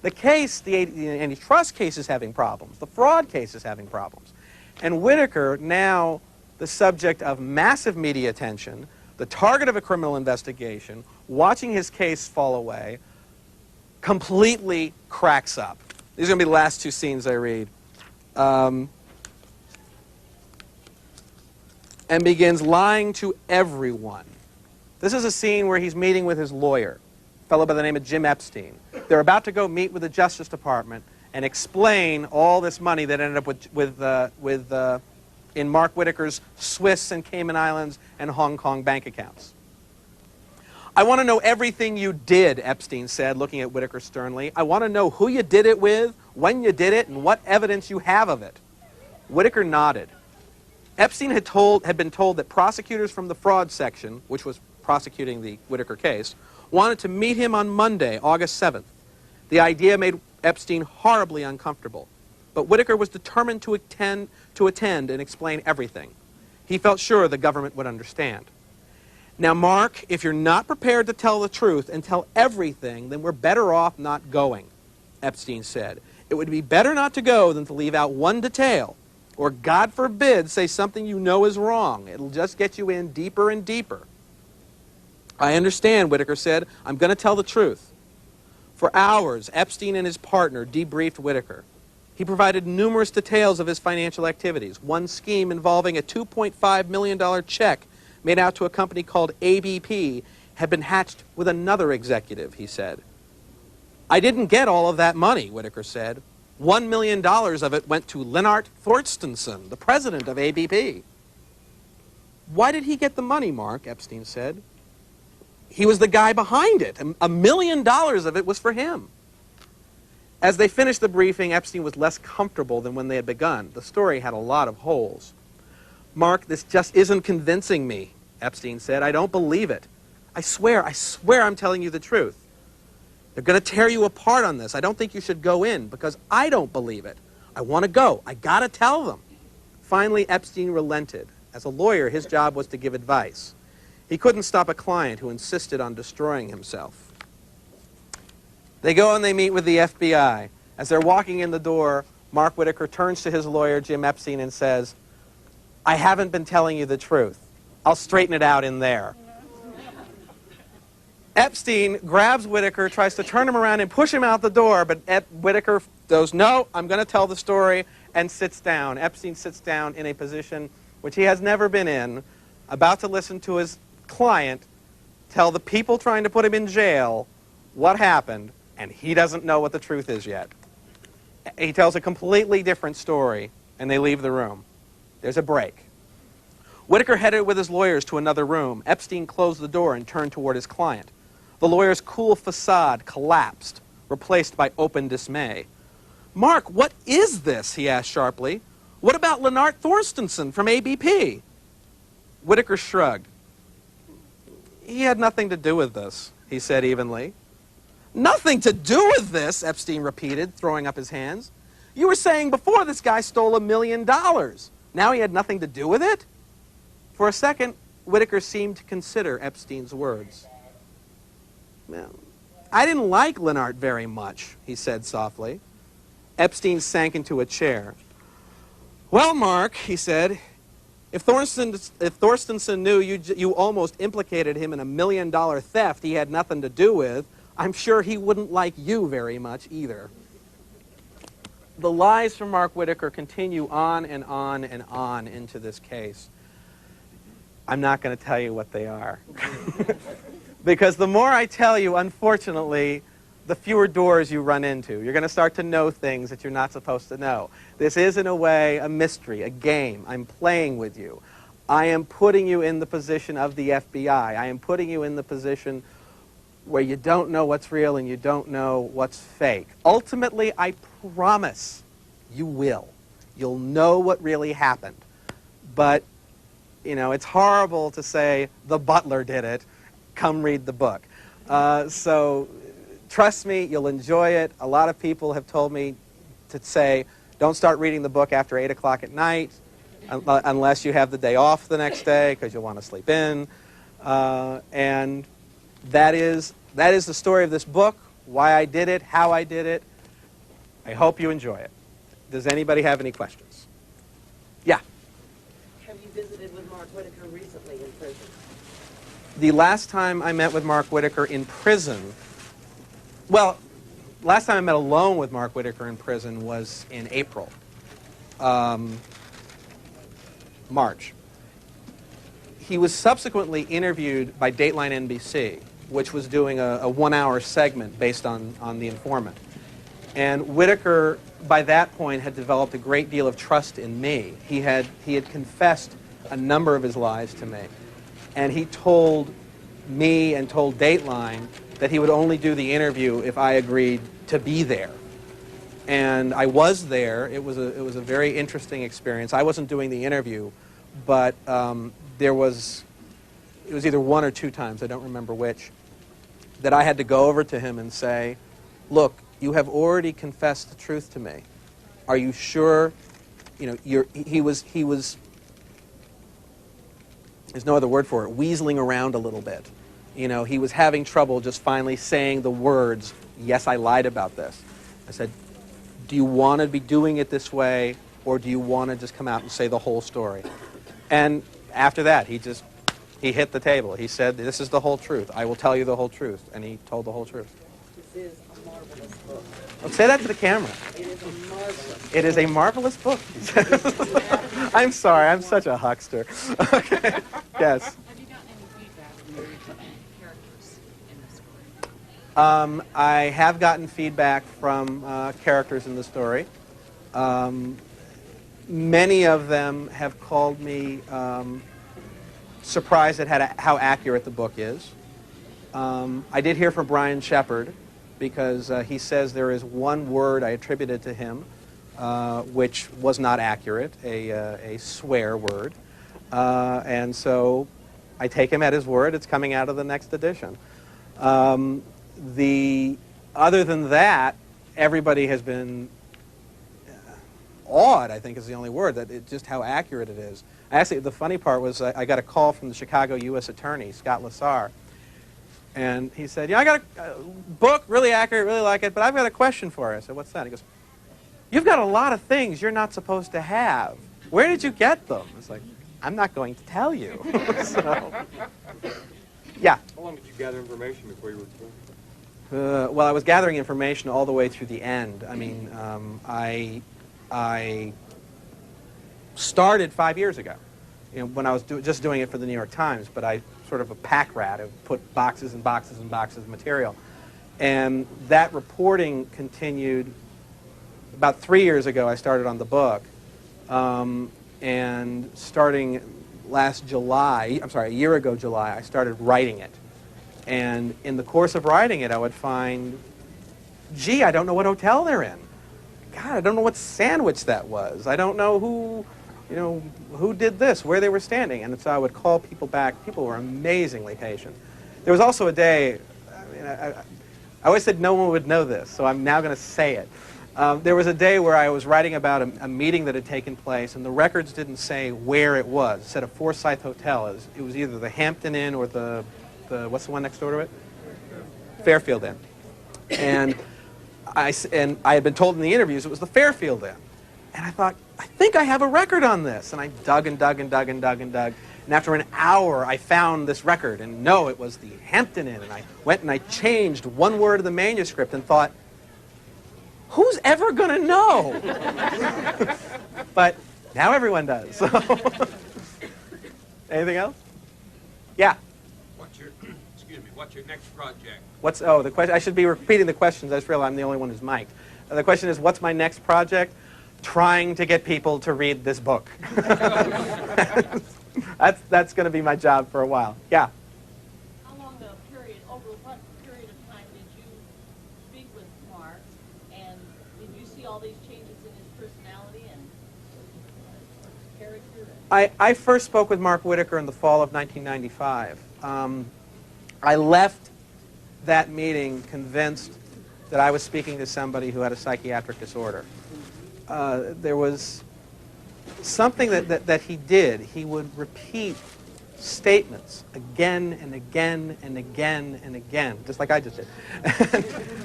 The case, the antitrust case is having problems. The fraud case is having problems. And Whitaker, now the subject of massive media attention, the target of a criminal investigation, watching his case fall away, completely cracks up. These are going to be the last 2 scenes I read. And begins lying to everyone. This is a scene where he's meeting with his lawyer, a fellow by the name of Jim Epstein. They're about to go meet with the Justice Department and explain all this money that ended up in Mark Whitaker's Swiss and Cayman Islands and Hong Kong bank accounts. I want to know everything you did, Epstein said, looking at Whitaker sternly. I want to know who you did it with, when you did it, and what evidence you have of it. Whitaker nodded. Epstein had been told that prosecutors from the fraud section, which was prosecuting the Whitaker case, wanted to meet him on Monday, August 7th. The idea made Epstein horribly uncomfortable, but Whitaker was determined to attend and explain everything. He felt sure the government would understand. Now, Mark, if you're not prepared to tell the truth and tell everything, then we're better off not going, Epstein said. It would be better not to go than to leave out one detail, or, God forbid, say something you know is wrong. It'll just get you in deeper and deeper. I understand, Whitaker said. I'm going to tell the truth. For hours, Epstein and his partner debriefed Whitaker. He provided numerous details of his financial activities. One scheme involving a $2.5 million check made out to a company called ABP had been hatched with another executive, he said. I didn't get all of that money, Whitaker said. $1 million of it went to Lennart Thorstenson, the president of ABP. Why did he get the money, Mark? Epstein said. He was the guy behind it. $1 million of it was for him. As they finished the briefing, Epstein was less comfortable than when they had begun. The story had a lot of holes. Mark, this just isn't convincing me, Epstein said. I don't believe it. I swear I'm telling you the truth. They're going to tear you apart on this. I don't think you should go in because I don't believe it. I want to go. I got to tell them. Finally, Epstein relented. As a lawyer, his job was to give advice. He couldn't stop a client who insisted on destroying himself. They go and they meet with the FBI. As they're walking in the door, Mark Whitaker turns to his lawyer, Jim Epstein, and says, I haven't been telling you the truth. I'll straighten it out in there. Epstein grabs Whitaker, tries to turn him around and push him out the door, but Whitaker goes, no, I'm going to tell the story, and sits down. Epstein sits down in a position which he has never been in, about to listen to his client tell the people trying to put him in jail what happened, and he doesn't know what the truth is yet. He tells a completely different story, and they leave the room. There's a break. Whitaker headed with his lawyers to another room. Epstein closed the door and turned toward his client. The lawyer's cool facade collapsed, replaced by open dismay. Mark, what is this? He asked sharply. What about Lennart Thorstensen from ABP? Whitaker shrugged. He had nothing to do with this, he said evenly. Nothing to do with this, Epstein repeated, throwing up his hands. You were saying before this guy stole $1 million. Now he had nothing to do with it? For a second, Whitaker seemed to consider Epstein's words. Well, I didn't like Lennart very much, he said softly. Epstein sank into a chair. Well, Mark, he said, if Thorstensen knew you almost implicated him in $1 million theft he had nothing to do with, I'm sure he wouldn't like you very much either. The lies from Mark Whitaker continue on and on and on into this case. I'm not going to tell you what they are. Because the more I tell you, unfortunately, the fewer doors you run into. You're going to start to know things that you're not supposed to know. This is, in a way, a mystery, a game. I'm playing with you. I am putting you in the position of the FBI. I am putting you in the position where you don't know what's real and you don't know what's fake. Ultimately, I promise you will. You'll know what really happened. But, you know, it's horrible to say, the butler did it. Come read the book. So trust me, you'll enjoy it. A lot of people have told me to say, don't start reading the book after 8 o'clock at night unless you have the day off the next day because you'll want to sleep in. And that is the story of this book, why I did it, how I did it. I hope you enjoy it. Does anybody have any questions? Yeah? Have you visited with Mark Whitaker recently in prison? The last time I met with Mark Whitaker in prison, well, last time I met alone with Mark Whitaker in prison was in April, March. He was subsequently interviewed by Dateline NBC, which was doing a one-hour segment based on the Informant. And Whitaker, by that point, had developed a great deal of trust in me. He had confessed a number of his lies to me. And he told me and told Dateline that he would only do the interview if I agreed to be there. And I was there. It was a very interesting experience. I wasn't doing the interview, but it was either one or two times, I don't remember which, that I had to go over to him and say, look, you have already confessed the truth to me. Are you sure? You know, he was, there's no other word for it, weaseling around a little bit. You know, he was having trouble just finally saying the words, yes, I lied about this. I said, do you want to be doing it this way, or do you want to just come out and say the whole story? And after that, he hit the table. He said, this is the whole truth. I will tell you the whole truth. And he told the whole truth. This is a marvelous book. Oh, say that to the camera. It is a marvelous It is a marvelous book. I'm sorry, I'm such a huckster. Okay. Yes. Have you gotten any feedback from the characters in the story? I have gotten feedback from characters in the story. Many of them have called me surprised at how accurate the book is. I did hear from Brian Shepard because he says there is one word I attributed to him which was not accurate, a swear word. And so I take him at his word. It's coming out of the next edition. Other than that, everybody has been awed, I think is the only word, just how accurate it is. Actually, the funny part was I got a call from the Chicago U.S. Attorney, Scott Lassar, and he said, I got a book, really accurate, really like it, but I've got a question for you. I said, what's that? He goes, you've got a lot of things you're not supposed to have. Where did you get them? It's like, I'm not going to tell you. So, yeah. How long did you gather information before you were killed? Well, I was gathering information all the way through the end. I mean, I started 5 years ago, when I was just doing it for the New York Times, but I sort of a pack rat. I put boxes and boxes and boxes of material. And that reporting continued. About 3 years ago, I started on the book. And starting last July, a year ago July, I started writing it. And in the course of writing it, I would find, gee, I don't know what hotel they're in. God, I don't know what sandwich that was. I don't know who did this, where they were standing. And so I would call people back. People were amazingly patient. There was also a day, I always said no one would know this, so I'm now going to say it. There was a day where I was writing about a meeting that had taken place, and the records didn't say where it was. It said a Forsyth Hotel. It was either the Hampton Inn or the what's the one next door to it? Fairfield Inn. And I had been told in the interviews it was the Fairfield Inn. And I thought, I think I have a record on this. And I dug and dug and dug and dug and dug. And after an hour, I found this record. And no, it was the Hampton Inn. And I went and I changed one word of the manuscript and thought, who's ever going to know? But now everyone does. So. Anything else? Yeah. What's your next project? The question? I should be repeating the questions. I just realized I'm the only one who's mic'd. The question is, what's my next project? Trying to get people to read this book. That's going to be my job for a while. Yeah. How long over what period of time did you speak with Mark, and did you see all these changes in his personality and character? I first spoke with Mark Whitaker in the fall of 1995. I left that meeting convinced that I was speaking to somebody who had a psychiatric disorder. There was something that he did. He would repeat statements again and again and again and again, just like I just did.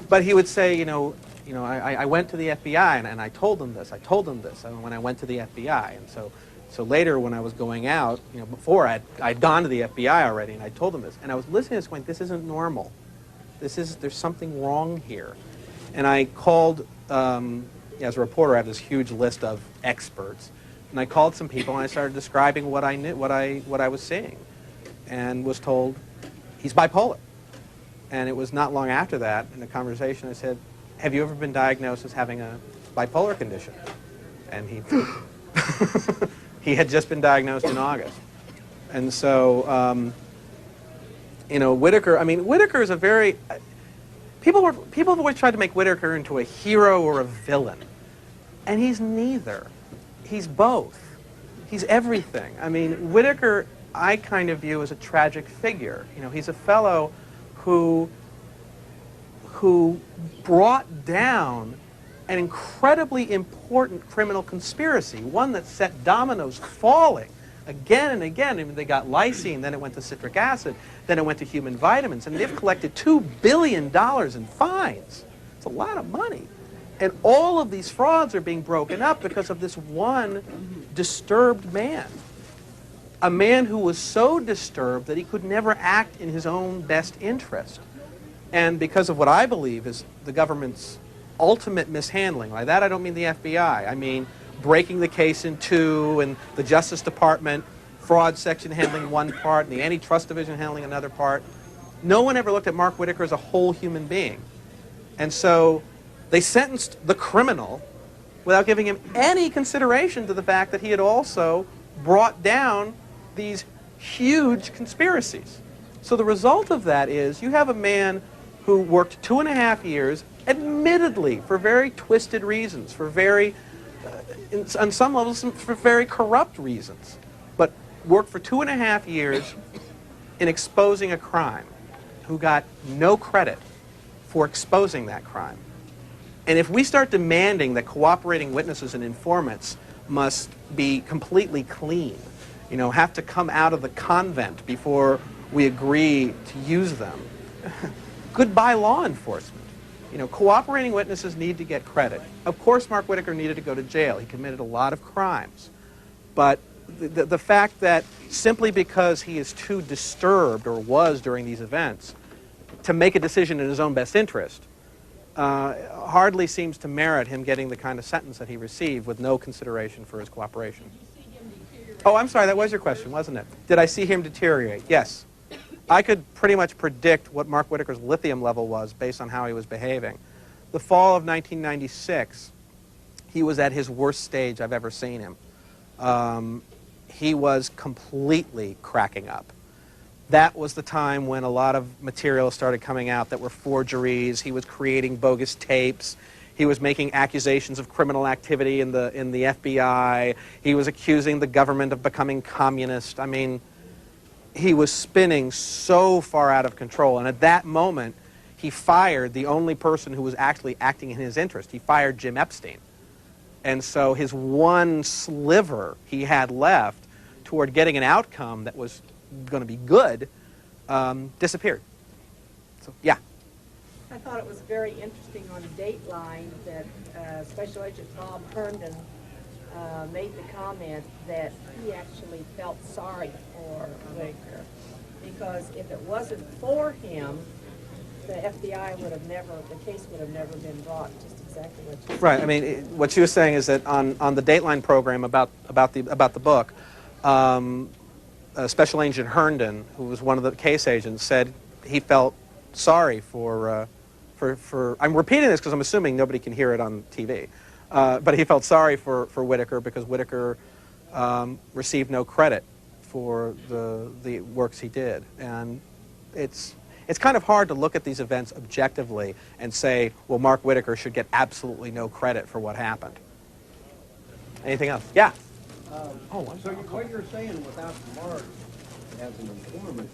But he would say, I went to the FBI and I told them this. I told them this when I went to the FBI. And so later when I was going out, before I'd gone to the FBI already and I told them this. And I was listening to this going, this isn't normal. There's something wrong here. And I called, as a reporter, I have this huge list of experts. And I called some people and I started describing what I knew, what I was seeing, and was told he's bipolar. And it was not long after that, in a conversation, I said, have you ever been diagnosed as having a bipolar condition? And he had just been diagnosed in August. And so, Whitaker, Whitaker is a very, people have always tried to make Whitaker into a hero or a villain. And he's neither. He's both. He's everything. Whitaker, I kind of view as a tragic figure. He's a fellow who brought down an incredibly important criminal conspiracy, one that set dominoes falling again and again. They got lysine, then it went to citric acid, then it went to human vitamins, and they've collected $2 billion in fines. It's a lot of money. And all of these frauds are being broken up because of this one disturbed man. A man who was so disturbed that he could never act in his own best interest. And because of what I believe is the government's ultimate mishandling. By that I don't mean the FBI. I mean breaking the case in two, and the Justice Department fraud section handling one part, and the antitrust division handling another part. No one ever looked at Mark Whitaker as a whole human being. And so they sentenced the criminal without giving him any consideration to the fact that he had also brought down these huge conspiracies. So the result of that is you have a man who worked 2.5 years, admittedly for very twisted reasons, for very, on some levels, for very corrupt reasons, but worked for 2.5 years in exposing a crime, who got no credit for exposing that crime. And if we start demanding that cooperating witnesses and informants must be completely clean, have to come out of the convent before we agree to use them, goodbye law enforcement. Cooperating witnesses need to get credit. Of course, Mark Whitaker needed to go to jail. He committed a lot of crimes. But the fact that simply because he is too disturbed, or was during these events, to make a decision in his own best interest, hardly seems to merit him getting the kind of sentence that he received with no consideration for his cooperation. Did you see him deteriorate? Oh, I'm sorry, that was your question, wasn't it? Did I see him deteriorate? Yes. I could pretty much predict what Mark Whitaker's lithium level was based on how he was behaving. The fall of 1996, he was at his worst stage I've ever seen him. He was completely cracking up. That was the time when a lot of material started coming out that were forgeries. He was creating bogus tapes. He was making accusations of criminal activity in the FBI. He was accusing the government of becoming communist. I mean, he was spinning so far out of control. And at that moment, he fired the only person who was actually acting in his interest. He fired Jim Epstein. And so his one sliver he had left toward getting an outcome that was going to be good disappeared. So, yeah. I thought it was very interesting on Dateline that Special Agent Bob Herndon made the comment that he actually felt sorry for Whitaker, because if it wasn't for him, the FBI would have never, the case would have never been brought. Just exactly what you said. Right. I mean, what she was saying is that on the Dateline program about the book, Special Agent Herndon, who was one of the case agents, said he felt sorry for I'm repeating this because I'm assuming nobody can hear it on TV, but he felt sorry for Whitaker because Whitaker received no credit for the works he did. And it's kind of hard to look at these events objectively and say, well, Mark Whitaker should get absolutely no credit for what happened. Anything else? Yeah. So what you're saying without Mark as an informant,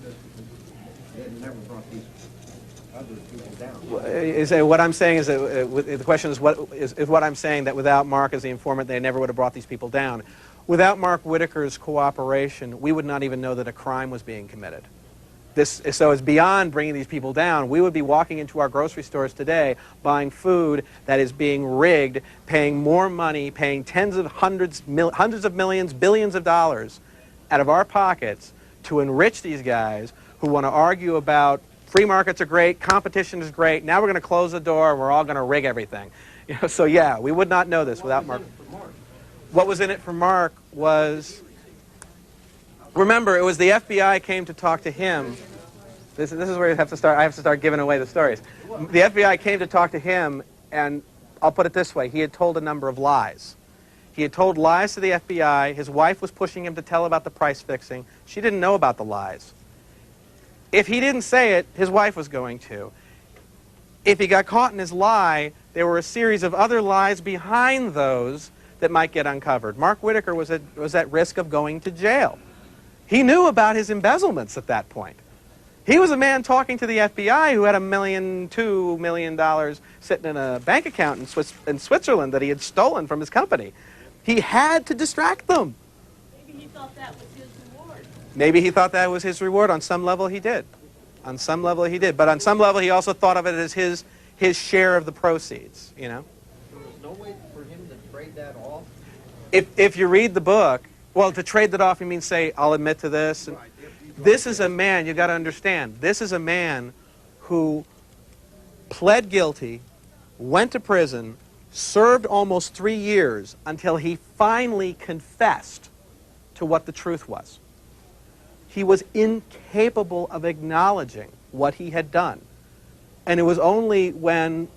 it never brought these other people down. What I'm saying is that the question is what I'm saying, that without Mark as the informant, they never would have brought these people down. Without Mark Whitaker's cooperation, we would not even know that a crime was being committed. So it's beyond bringing these people down. We would be walking into our grocery stores today, buying food that is being rigged, paying more money, paying hundreds of millions, billions of dollars out of our pockets to enrich these guys who want to argue about free markets are great, competition is great, now we're going to close the door and we're all going to rig everything. So yeah, we would not know this without Mark. What was in it for Mark was... Remember, it was the FBI came to talk to him. This is where you have to start. I have to start giving away the stories. The FBI came to talk to him, and I'll put it this way. He had told a number of lies. He had told lies to the FBI. His wife was pushing him to tell about the price fixing. She didn't know about the lies. If he didn't say it, his wife was going to. If he got caught in his lie, there were a series of other lies behind those that might get uncovered. Mark Whitaker was at risk of going to jail. He knew about his embezzlements at that point. He was a man talking to the FBI who had $2 million sitting in a bank account in Switzerland that he had stolen from his company. He had to distract them. Maybe he thought that was his reward. Maybe he thought that was his reward. On some level, he did. On some level, he did. But on some level, he also thought of it as his share of the proceeds, There was no way for him to trade that off? If you read the book, well, to trade that off, you mean say, I'll admit to this? And this is a man, you got to understand, this is a man who pled guilty, went to prison, served almost 3 years until he finally confessed to what the truth was. He was incapable of acknowledging what he had done. And it was only when...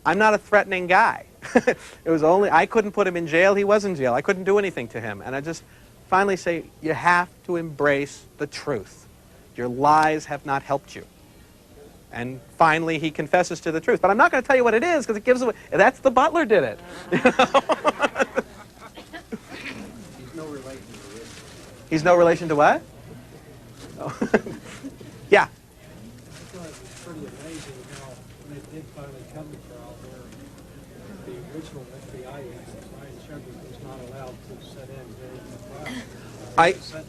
I'm not a threatening guy. It was only, I couldn't put him in jail, he was in jail. I couldn't do anything to him. And I just finally say, you have to embrace the truth. Your lies have not helped you. And finally he confesses to the truth. But I'm not going to tell you what it is because it gives away, that's the butler did it. He's no relation to this. He's no relation to what? Yeah. I thought it was pretty amazing how when it did finally come to trial, where the original FBI agent, Ryan Shepard, was not allowed to sit in during the trial.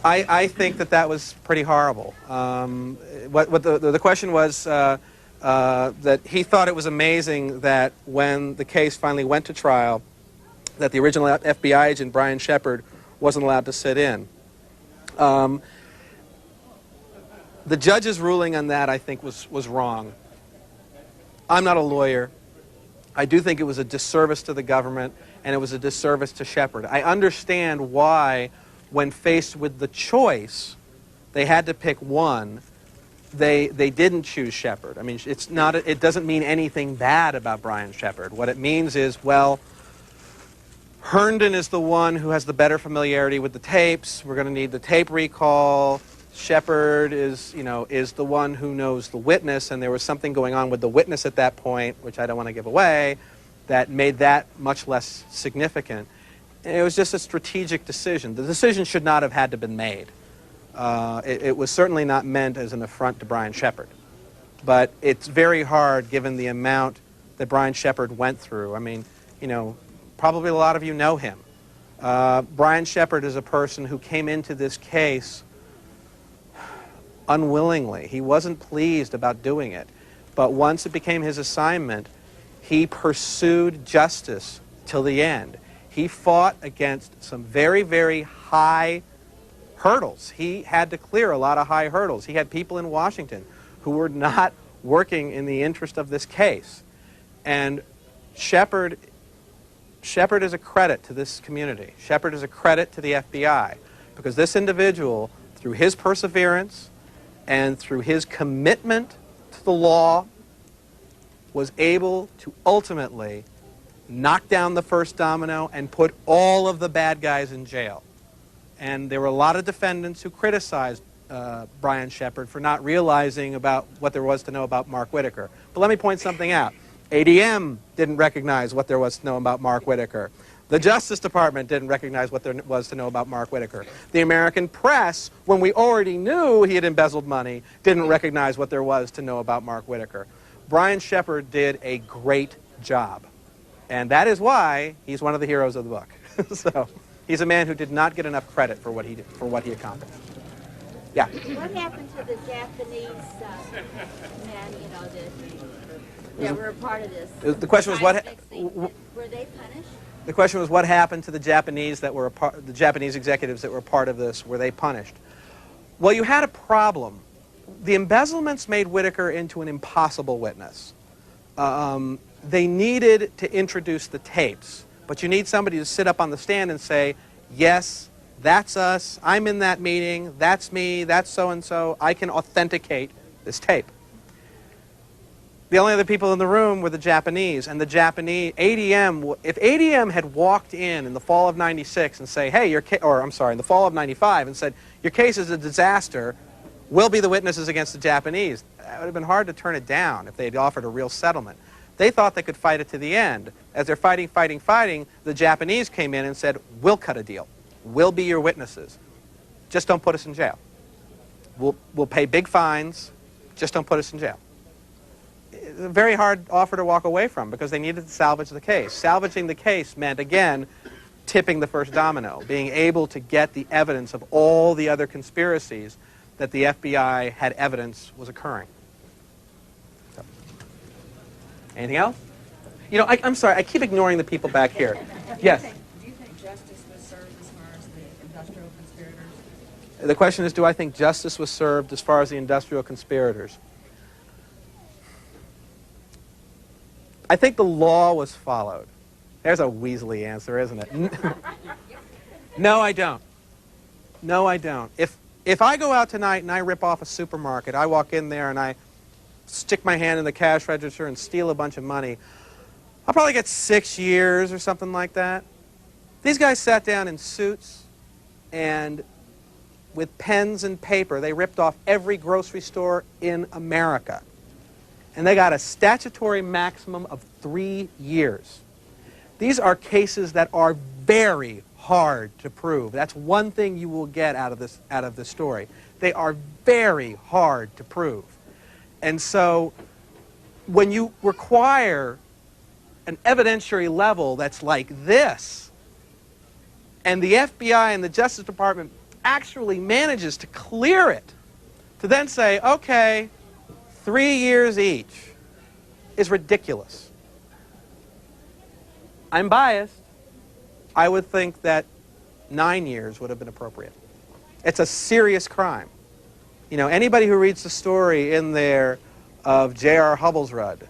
I think that was pretty horrible. What the question was that he thought it was amazing that when the case finally went to trial, that the original FBI agent, Brian Shepard, wasn't allowed to sit in. The judge's ruling on that, I think, was wrong. I'm not a lawyer. I do think it was a disservice to the government, and it was a disservice to Shepard. I understand why, when faced with the choice, they had to pick one. They didn't choose Shepard. I mean, it doesn't mean anything bad about Brian Shepard. What it means is, well, Herndon is the one who has the better familiarity with the tapes. We're going to need the tape recall. Shepard is the one who knows the witness, and there was something going on with the witness at that point, which I don't want to give away, that made that much less significant. And it was just a strategic decision. The decision should not have had to been made. It was certainly not meant as an affront to Brian Shepard. But it's very hard, given the amount that Brian Shepard went through. I mean, probably a lot of you know him. Brian Shepard is a person who came into this case unwillingly. He wasn't pleased about doing it. But once it became his assignment, he pursued justice till the end. He fought against some very, very high hurdles. He had to clear a lot of high hurdles. He had people in Washington who were not working in the interest of this case. And Shepard is a credit to this community. Shepard is a credit to the FBI, because this individual, through his perseverance and through his commitment to the law, was able to ultimately knock down the first domino and put all of the bad guys in jail. And there were a lot of defendants who criticized Brian Shepard for not realizing about what there was to know about Mark Whitaker. But let me point something out. ADM didn't recognize what there was to know about Mark Whitaker. The Justice Department didn't recognize what there was to know about Mark Whitaker. The American press, when we already knew he had embezzled money, didn't recognize what there was to know about Mark Whitaker. Brian Shepard did a great job. And that is why he's one of the heroes of the book. So he's a man who did not get enough credit for what he did, for what he accomplished. Yeah. What happened to the Japanese men, that were a part of this? The question was what were they punished? The question was what happened to the Japanese the Japanese executives that were part of this? Were they punished? Well, you had a problem. The embezzlements made Whitaker into an impossible witness. They needed to introduce the tapes, but you need somebody to sit up on the stand and say, yes, that's us, I'm in that meeting, that's me, that's so-and-so, I can authenticate this tape. The only other people in the room were the Japanese, and the Japanese, ADM, if ADM had walked in the fall of 96 and say, hey, in the fall of 95 and said, your case is a disaster, we'll be the witnesses against the Japanese, that would have been hard to turn it down if they had offered a real settlement. They thought they could fight it to the end. As they're fighting, the Japanese came in and said, we'll cut a deal. We'll be your witnesses. Just don't put us in jail. We'll pay big fines. Just don't put us in jail. It's a very hard offer to walk away from because they needed to salvage the case. Salvaging the case meant, again, tipping the first domino, being able to get the evidence of all the other conspiracies that the FBI had evidence was occurring. So. Anything else? I'm sorry, I keep ignoring the people back here. Yes? Do you think justice was served as far as the industrial conspirators? The question is, do I think justice was served as far as the industrial conspirators? I think the law was followed. There's a Weasley answer, isn't it? No, I don't. No, I don't. If I go out tonight and I rip off a supermarket, I walk in there and I stick my hand in the cash register and steal a bunch of money, I'll probably get 6 years or something like that. These guys sat down in suits and with pens and paper, they ripped off every grocery store in America. And they got a statutory maximum of 3 years. These are cases that are very hard to prove. That's one thing you will get out of this story. They are very hard to prove. And so when you require an evidentiary level that's like this, and the FBI and the Justice Department actually manages to clear it, to then say, okay, 3 years each, is ridiculous. I'm biased. I would think that 9 years would have been appropriate. It's a serious crime. You know, anybody who reads the story in there of J.R. Hubblesrud,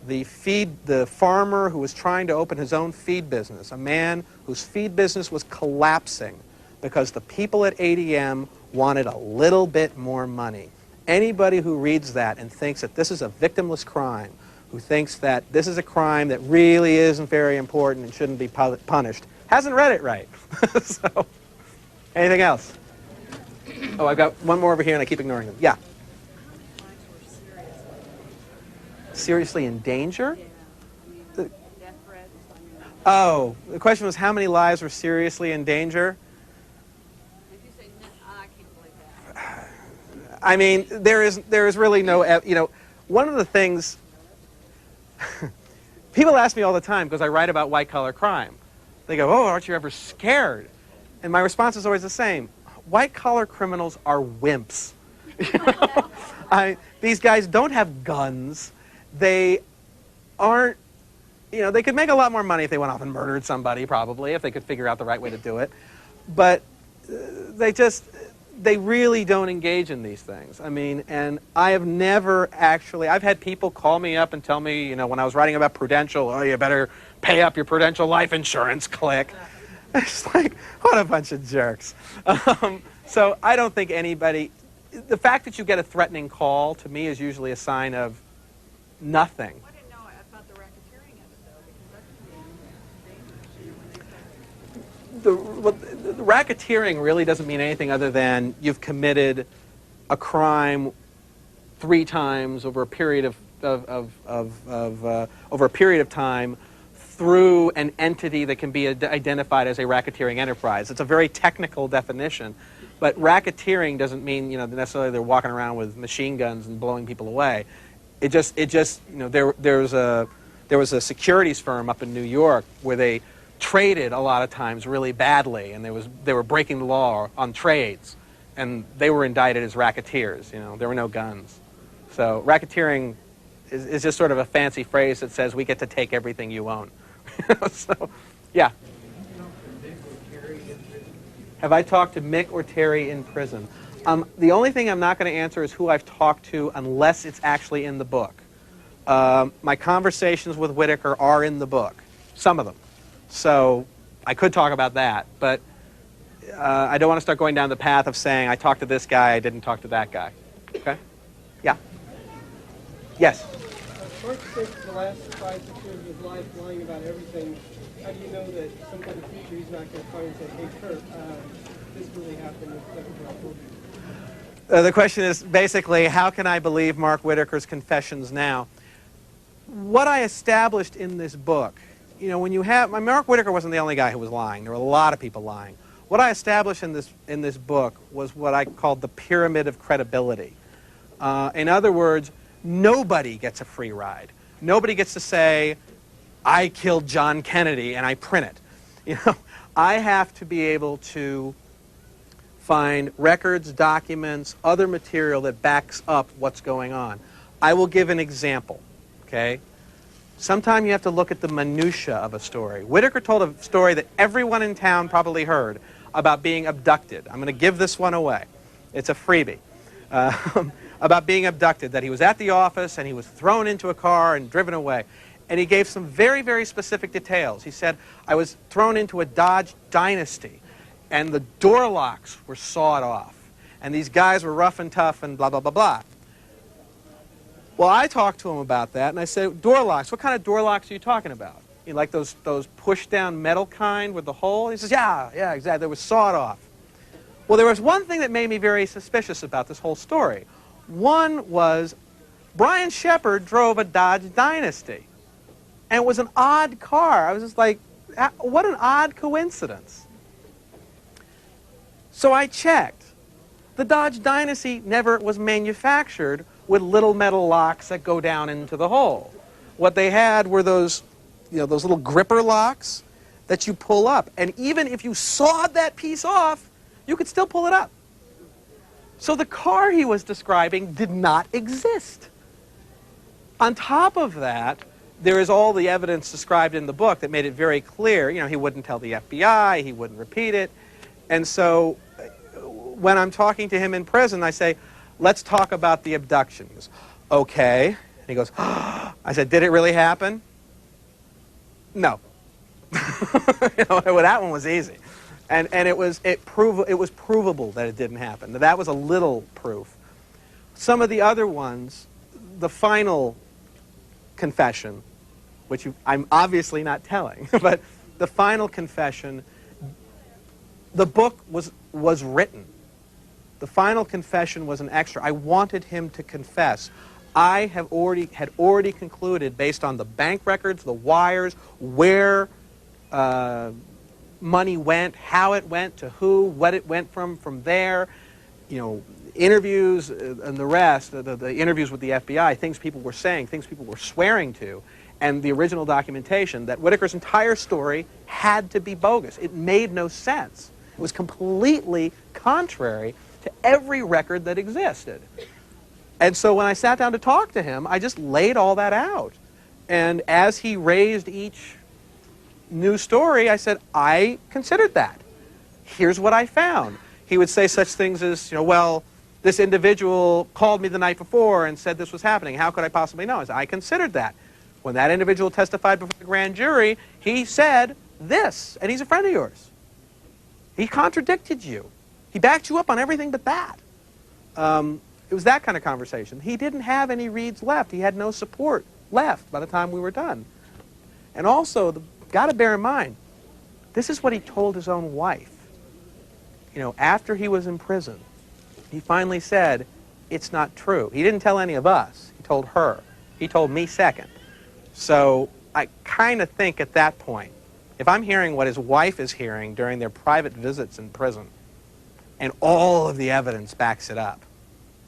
the farmer who was trying to open his own feed business, a man whose feed business was collapsing because the people at ADM wanted a little bit more money. Anybody who reads that and thinks that this is a victimless crime, who thinks that this is a crime that really isn't very important and shouldn't be punished, hasn't read it right. So, anything else? Oh, I've got one more over here and I keep ignoring them. Yeah. Seriously in danger? Death threats. Oh, the question was how many lives were seriously in danger? Did you say no? I can't believe that. I mean, there is really no, you know, one of the things, people ask me all the time because I write about white-collar crime. They go, oh, aren't you ever scared? And my response is always the same. White-collar criminals are wimps. You know? These guys don't have guns. They aren't, you know, they could make a lot more money if they went off and murdered somebody, probably, if they could figure out the right way to do it. But they really don't engage in these things. I mean, and I have never actually, I've had people call me up and tell me, you know, when I was writing about Prudential, oh, you better pay up your Prudential life insurance, click. It's like, what a bunch of jerks. So I don't think anybody, the fact that you get a threatening call to me is usually a sign of nothing. I didn't know about the racketeering of it, though, because that's The racketeering really doesn't mean anything other than you've committed a crime 3 times over a period of time through an entity that can be identified as a racketeering enterprise. It's a very technical definition, but racketeering doesn't mean, you know, necessarily they're walking around with machine guns and blowing people away. It just you know, there was a securities firm up in New York where they traded a lot of times really badly, and they were breaking the law on trades, and they were indicted as racketeers. You know, there were no guns. So racketeering is just sort of a fancy phrase that says we get to take everything you own. So, yeah. Have I talked to Mick or Terry in prison? The only thing I'm not going to answer is who I've talked to unless it's actually in the book. My conversations with Whitaker are in the book, some of them. So I could talk about that, but I don't want to start going down the path of saying I talked to this guy, I didn't talk to that guy. Okay? Yeah. Yes? Mark spent the last 5-6 years of his life lying about everything. How do you know that sometime in the future he's not going to come and say, hey, Kurt, this really happened, etc. The question is basically, how can I believe Mark Whitaker's confessions now? What I established in this book, you know, when you have, Mark Whitaker wasn't the only guy who was lying. There were a lot of people lying. What I established in this book was what I called the pyramid of credibility. In other words, nobody gets a free ride. Nobody gets to say, I killed John Kennedy and I print it. You know, I have to be able to find records, documents, other material that backs up what's going on. I will give an example, okay? Sometimes you have to look at the minutia of a story. Whitaker told a story that everyone in town probably heard about being abducted. I'm going to give this one away. It's a freebie. About being abducted, that he was at the office and he was thrown into a car and driven away. And he gave some very, very specific details. He said, I was thrown into a Dodge Dynasty, and the door locks were sawed off. And these guys were rough and tough and blah, blah, blah, blah. Well, I talked to him about that, and I said, door locks, what kind of door locks are you talking about? You like those push-down metal kind with the hole? He says, yeah, exactly. They were sawed off. Well, there was one thing that made me very suspicious about this whole story. One was Brian Shepard drove a Dodge Dynasty, and it was an odd car. I was just like, what an odd coincidence. So I checked. The Dodge Dynasty never was manufactured with little metal locks that go down into the hole. What they had were those, those little gripper locks that you pull up. And even if you sawed that piece off, you could still pull it up. So the car he was describing did not exist. On top of that, there is all the evidence described in the book that made it very clear. He wouldn't tell the FBI, he wouldn't repeat it. And so when I'm talking to him in prison, I say, let's talk about the abduction. He goes, okay. And he goes, oh. I said, did it really happen? No. That one was easy. And it was provable that it didn't happen. That was a little proof. Some of the other ones, the final confession, which I'm obviously not telling, but the final confession, the book was written. The final confession was an extra. I wanted him to confess. I had already concluded, based on the bank records, the wires, where money went, how it went, to who, what it went from there, interviews and the rest, the interviews with the FBI, things people were saying, things people were swearing to, and the original documentation, that Whitaker's entire story had to be bogus. It made no sense. It was completely contrary to every record that existed. And so when I sat down to talk to him, I just laid all that out. And as he raised each new story, I said, I considered that. Here's what I found. He would say such things as, well, this individual called me the night before and said this was happening. How could I possibly know? I said, I considered that. When that individual testified before the grand jury, he said this, and he's a friend of yours. He contradicted you. He backed you up on everything but that. It was that kind of conversation. He didn't have any reads left. He had no support left by the time we were done. And also, got to bear in mind, this is what he told his own wife. After he was in prison, he finally said, it's not true. He didn't tell any of us. He told her. He told me second. So I kind of think at that point, if I'm hearing what his wife is hearing during their private visits in prison, and all of the evidence backs it up,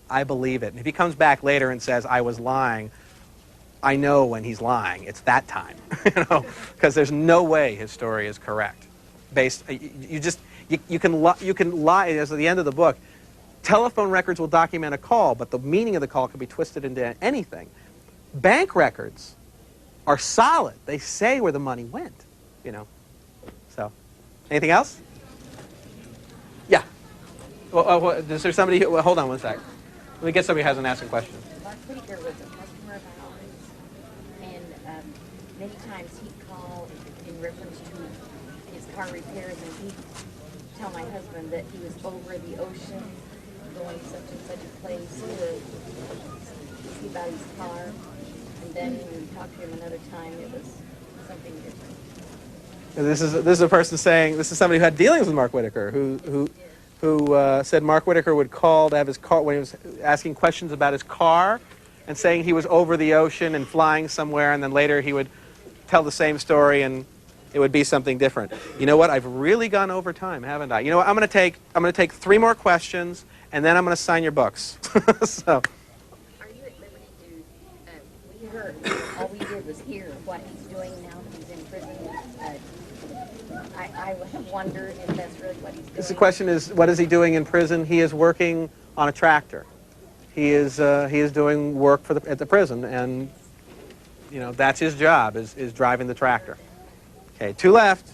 I believe it. And if he comes back later and says, I was lying, I know when he's lying. It's that time, because there's no way his story is correct. You can lie. As at the end of the book, telephone records will document a call, but the meaning of the call can be twisted into anything. Bank records are solid. They say where the money went, So, anything else? Yeah. Well, is there somebody who, hold on one sec. Let me get somebody who hasn't asked a question. Mark Whitaker was a customer of ours, and many times he'd call in reference to his car repairs, and he'd tell my husband that he was over the ocean, going such and such a place to see about his car. And then when we talked to him another time, it was something different. This is a person saying, this is somebody who had dealings with Mark Whitaker, who said Mark Whitaker would call to have his car, when he was asking questions about his car, and saying he was over the ocean and flying somewhere, and then later he would tell the same story and it would be something different. You know what? I've really gone over time, haven't I? You know what? I'm going to take 3 more questions, and then I'm going to sign your books. So. Are you at liberty to? We heard all we did was hear what he's doing now that he's in prison. I have wondered if that's really what he's doing. The question is, what is he doing in prison? He is working on a tractor. He is doing work at the prison, and that's his job is driving the tractor. Okay, 2 left.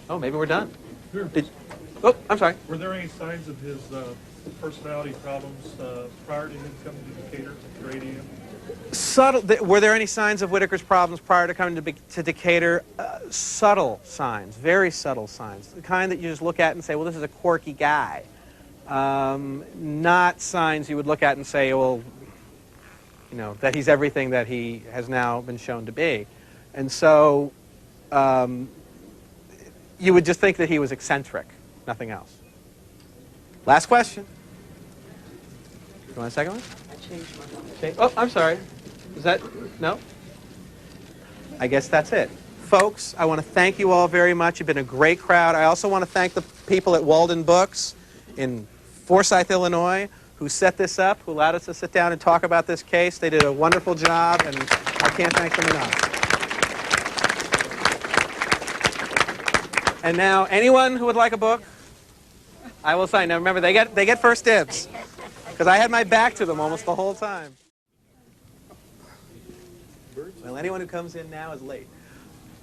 Oh, maybe we're done. Sure. Oh, I'm sorry. Were there any signs of his personality problems prior to him coming to Decatur, to ADM? Subtle. Were there any signs of Whitaker's problems prior to coming to Decatur? Subtle signs, very subtle signs. The kind that you just look at and say, well, this is a quirky guy. Not signs you would look at and say, well, that he's everything that he has now been shown to be. And so you would just think that he was eccentric, nothing else. Last question. You want a second one? I changed my mind. Okay. Oh, I'm sorry. Is that, no? I guess that's it. Folks, I want to thank you all very much. You've been a great crowd. I also want to thank the people at Walden Books in Forsyth, Illinois, who set this up, who allowed us to sit down and talk about this case. They did a wonderful job, and I can't thank them enough. And now, anyone who would like a book, I will sign. Now remember, they get first dibs, because I had my back to them almost the whole time. Well, anyone who comes in now is late.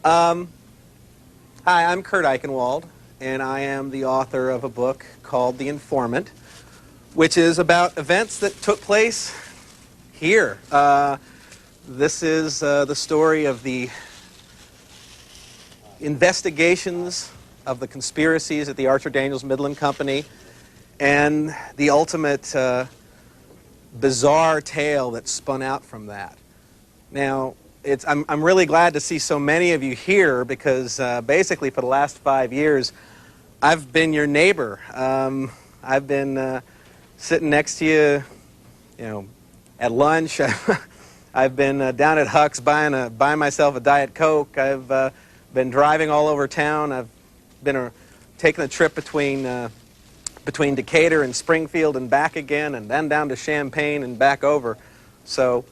Hi, I'm Kurt Eichenwald, and I am the author of a book called The Informant, which is about events that took place here. This is the story of the investigations of the conspiracies at the Archer Daniels Midland Company and the ultimate bizarre tale that spun out from that. Now, I'm really glad to see so many of you here because basically for the last 5 years I've been your neighbor. I've been sitting next to you, at lunch. I've been down at Huck's buying myself a Diet Coke. I've been driving all over town. I've been taking a trip between Decatur and Springfield and back again, and then down to Champaign and back over. So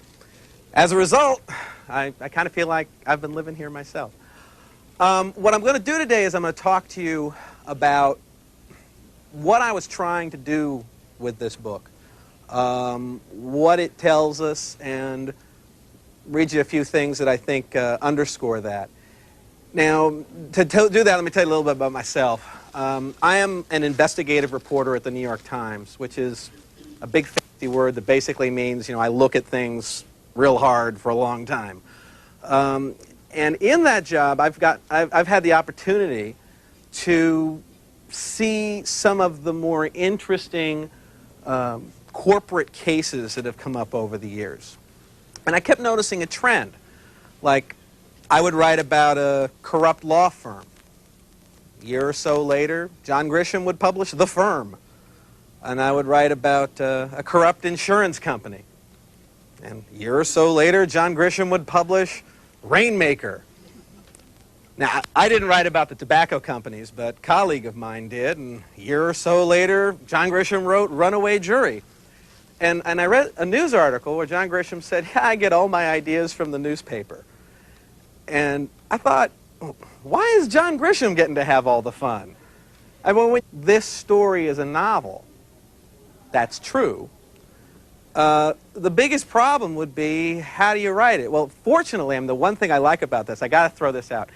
as a result, I kind of feel like I've been living here myself. What I'm going to do today is I'm going to talk to you about what I was trying to do with this book, what it tells us, and read you a few things that I think underscore that. Now, to do that, let me tell you a little bit about myself. I am an investigative reporter at the New York Times, which is a big fancy word that basically means, I look at things real hard for a long time. And in that job, I've had the opportunity to see some of the more interesting corporate cases that have come up over the years. And I kept noticing a trend. Like, I would write about a corrupt law firm. A year or so later, John Grisham would publish The Firm. And I would write about a corrupt insurance company. And a year or so later, John Grisham would publish Rainmaker. Now, I didn't write about the tobacco companies, but a colleague of mine did. And a year or so later, John Grisham wrote Runaway Jury. And I read a news article where John Grisham said, yeah, I get all my ideas from the newspaper. And I thought, why is John Grisham getting to have all the fun? I mean, this story is a novel. That's true. The biggest problem would be, how do you write it? Well, fortunately, the one thing I like about this, I got to throw this out.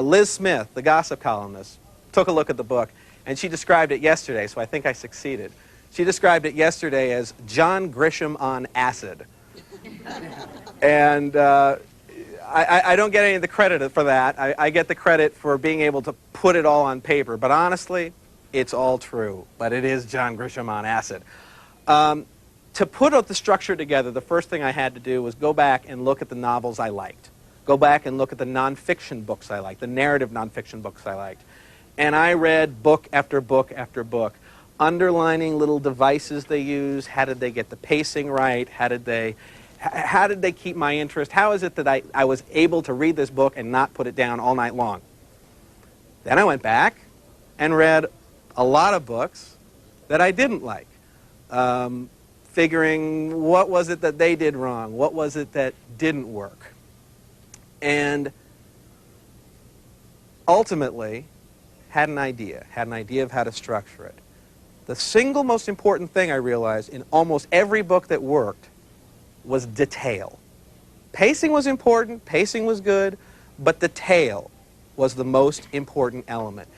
Liz Smith, the gossip columnist, took a look at the book, and she described it yesterday, so I think I succeeded. She described it yesterday as John Grisham on acid. And I don't get any of the credit for that. I get the credit for being able to put it all on paper. But honestly, it's all true. But it is John Grisham on acid. To put the structure together, the first thing I had to do was go back and look at the novels I liked. Go back and look at the nonfiction books I liked, the narrative nonfiction books I liked. And I read book after book after book, underlining little devices they use. How did they get the pacing right? How did they keep my interest? How is it that I was able to read this book and not put it down all night long? Then I went back and read a lot of books that I didn't like, figuring what was it that they did wrong? What was it that didn't work? And ultimately had an idea of how to structure it. The single most important thing I realized in almost every book that worked was detail. Pacing was important, pacing was good, but detail was the most important element.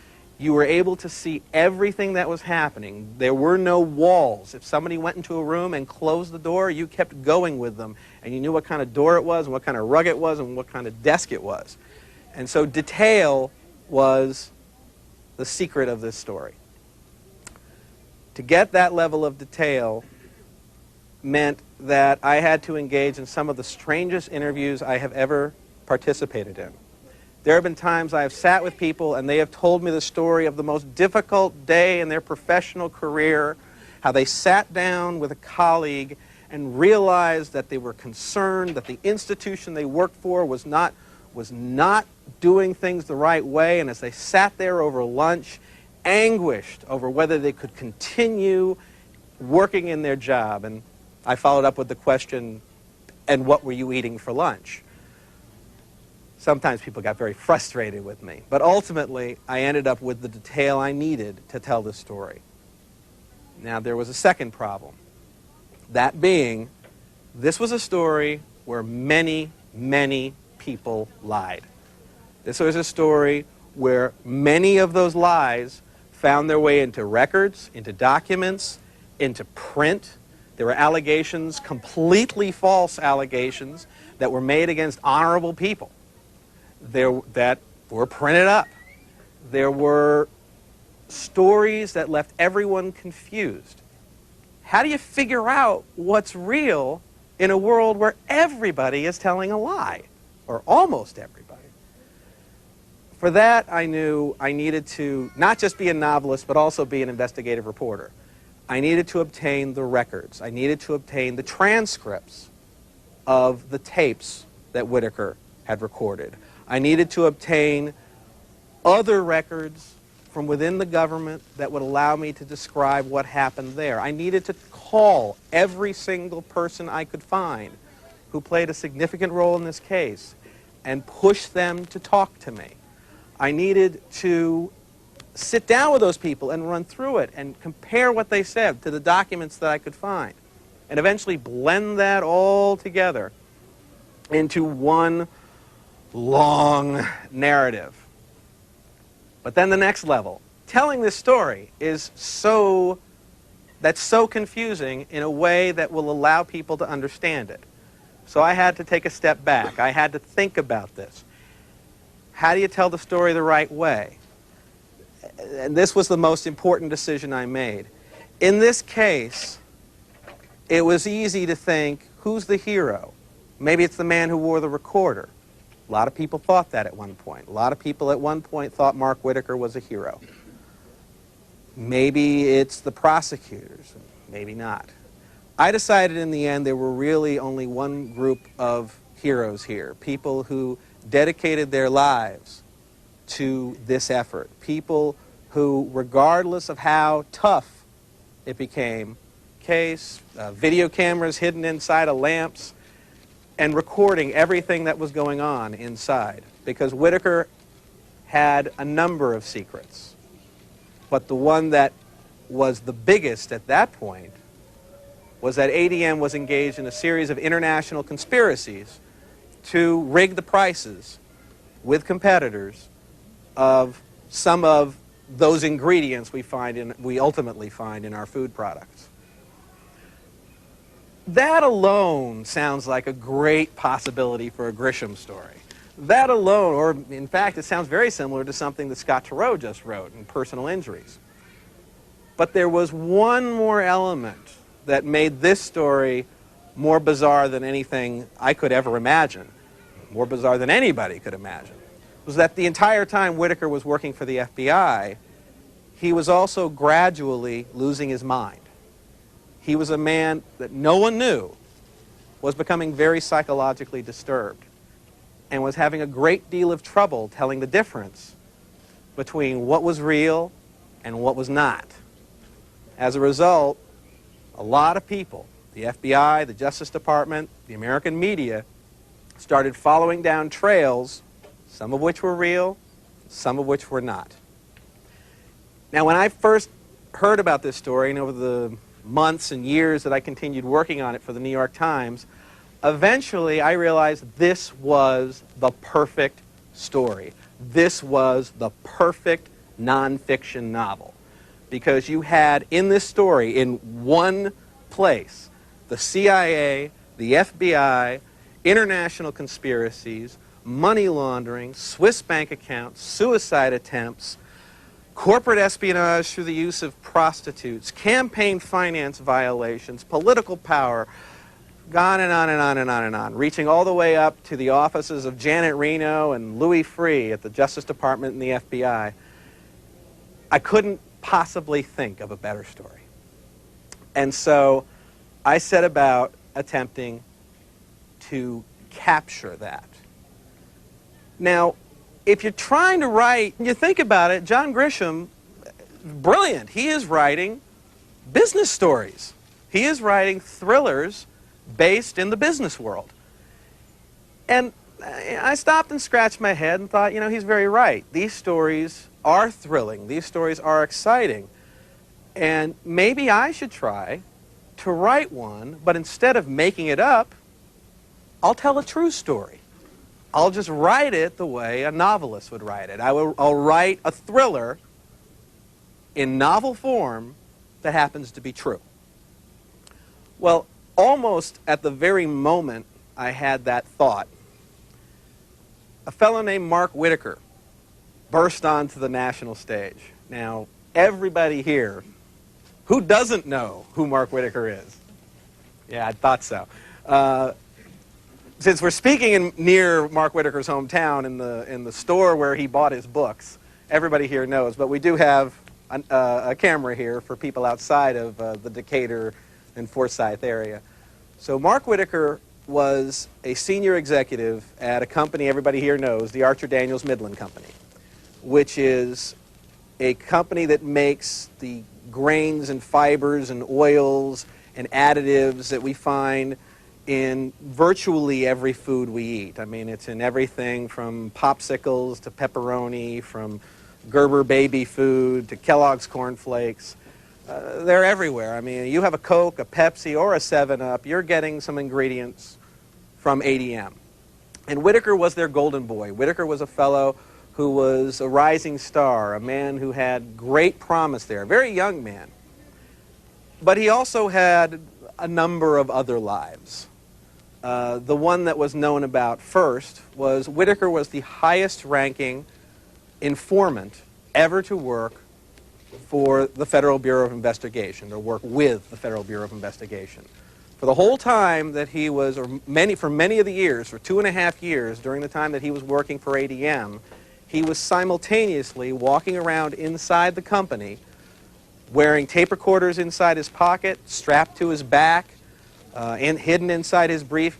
You were able to see everything that was happening. There were no walls. If somebody went into a room and closed the door, you kept going with them, and you knew what kind of door it was, and what kind of rug it was, and what kind of desk it was. And so detail was the secret of this story. To get that level of detail meant that I had to engage in some of the strangest interviews I have ever participated in. There have been times I have sat with people and they have told me the story of the most difficult day in their professional career, how they sat down with a colleague and realized that they were concerned that the institution they worked for was not doing things the right way, and as they sat there over lunch anguished over whether they could continue working in their job. And I followed up with the question, and what were you eating for lunch? Sometimes people got very frustrated with me, but ultimately I ended up with the detail I needed to tell the story. Now, there was a second problem. That being, this was a story where many, many people lied. This was a story where many of those lies found their way into records, into documents, into print. There were allegations, completely false allegations, that were made against honorable people that were printed up. There were stories that left everyone confused. How do you figure out what's real in a world where everybody is telling a lie, or almost everybody? For that, I knew I needed to not just be a novelist, but also be an investigative reporter. I needed to obtain the records. I needed to obtain the transcripts of the tapes that Whitaker had recorded. I needed to obtain other records from within the government that would allow me to describe what happened there. I needed to call every single person I could find who played a significant role in this case and push them to talk to me. I needed to sit down with those people and run through it and compare what they said to the documents that I could find, and eventually blend that all together into one long narrative. But then the next level, telling this story is so confusing in a way that will allow people to understand it. So I had to take a step back. I had to think about this. How do you tell the story the right way? And this was the most important decision I made. In this case, it was easy to think, who's the hero? Maybe it's the man who wore the recorder. A lot of people thought that at one point. A lot of people at one point thought Mark Whitaker was a hero. Maybe it's the prosecutors. Maybe not. I decided in the end there were really only one group of heroes here, people who dedicated their lives to this effort, people who, regardless of how tough it became, video cameras hidden inside of lamps, and recording everything that was going on inside, because Whitaker had a number of secrets. But the one that was the biggest at that point was that ADM was engaged in a series of international conspiracies to rig the prices with competitors of some of those ingredients we ultimately find in our food products. That alone sounds like a great possibility for a Grisham story. That alone, or in fact, it sounds very similar to something that Scott Turow just wrote in Personal Injuries. But there was one more element that made this story more bizarre than anything I could ever imagine, more bizarre than anybody could imagine, was that the entire time Whitaker was working for the FBI, he was also gradually losing his mind. He was a man that no one knew was becoming very psychologically disturbed and was having a great deal of trouble telling the difference between what was real and what was not. As a result, a lot of people, the FBI, the Justice Department, the American media, started following down trails, some of which were real, some of which were not. Now, when I first heard about this story, and over the months and years that I continued working on it for the New York Times, eventually I realized this was the perfect story. This was the perfect nonfiction novel. Because you had in this story, in one place, the CIA, the FBI, international conspiracies, money laundering, Swiss bank accounts, suicide attempts, corporate espionage through the use of prostitutes, campaign finance violations, political power, on and on and on and on and on, reaching all the way up to the offices of Janet Reno and Louis Freeh at the Justice Department and the FBI. I couldn't possibly think of a better story. And so I set about attempting to capture that. Now, if you're trying to write, you think about it, John Grisham brilliant. He is writing business stories. He is writing thrillers based in the business world. And I stopped and scratched my head and thought, you know, he's very right. These stories are thrilling. These stories are exciting. And maybe I should try to write one, but instead of making it up, I'll tell a true story. I'll just write it the way a novelist would write it. I'll write a thriller in novel form that happens to be true. Well, almost at the very moment I had that thought, a fellow named Mark Whitaker burst onto the national stage. Now, everybody here, who doesn't know who Mark Whitaker is? Yeah, I thought so. Since we're speaking near Mark Whitaker's hometown in the store where he bought his books, everybody here knows. But we do have a camera here for people outside of the Decatur and Forsyth area. So Mark Whitaker was a senior executive at a company everybody here knows, the Archer Daniels Midland Company, which is a company that makes the grains and fibers and oils and additives that we find in virtually every food we eat. I mean, it's in everything from popsicles to pepperoni, from Gerber baby food to Kellogg's Corn Flakes. They're everywhere. I mean, you have a Coke, a Pepsi, or a 7-Up, you're getting some ingredients from ADM. And Whitaker was their golden boy. Whitaker was a fellow who was a rising star, a man who had great promise there, a very young man. But he also had a number of other lives. The one that was known about first was Whitaker was the highest ranking informant ever to work for the Federal Bureau of Investigation, or work with the Federal Bureau of Investigation. For the whole time that he was, for many of the years, for 2.5 years, during the time that he was working for ADM, he was simultaneously walking around inside the company, wearing tape recorders inside his pocket, strapped to his back, and hidden inside his briefcase.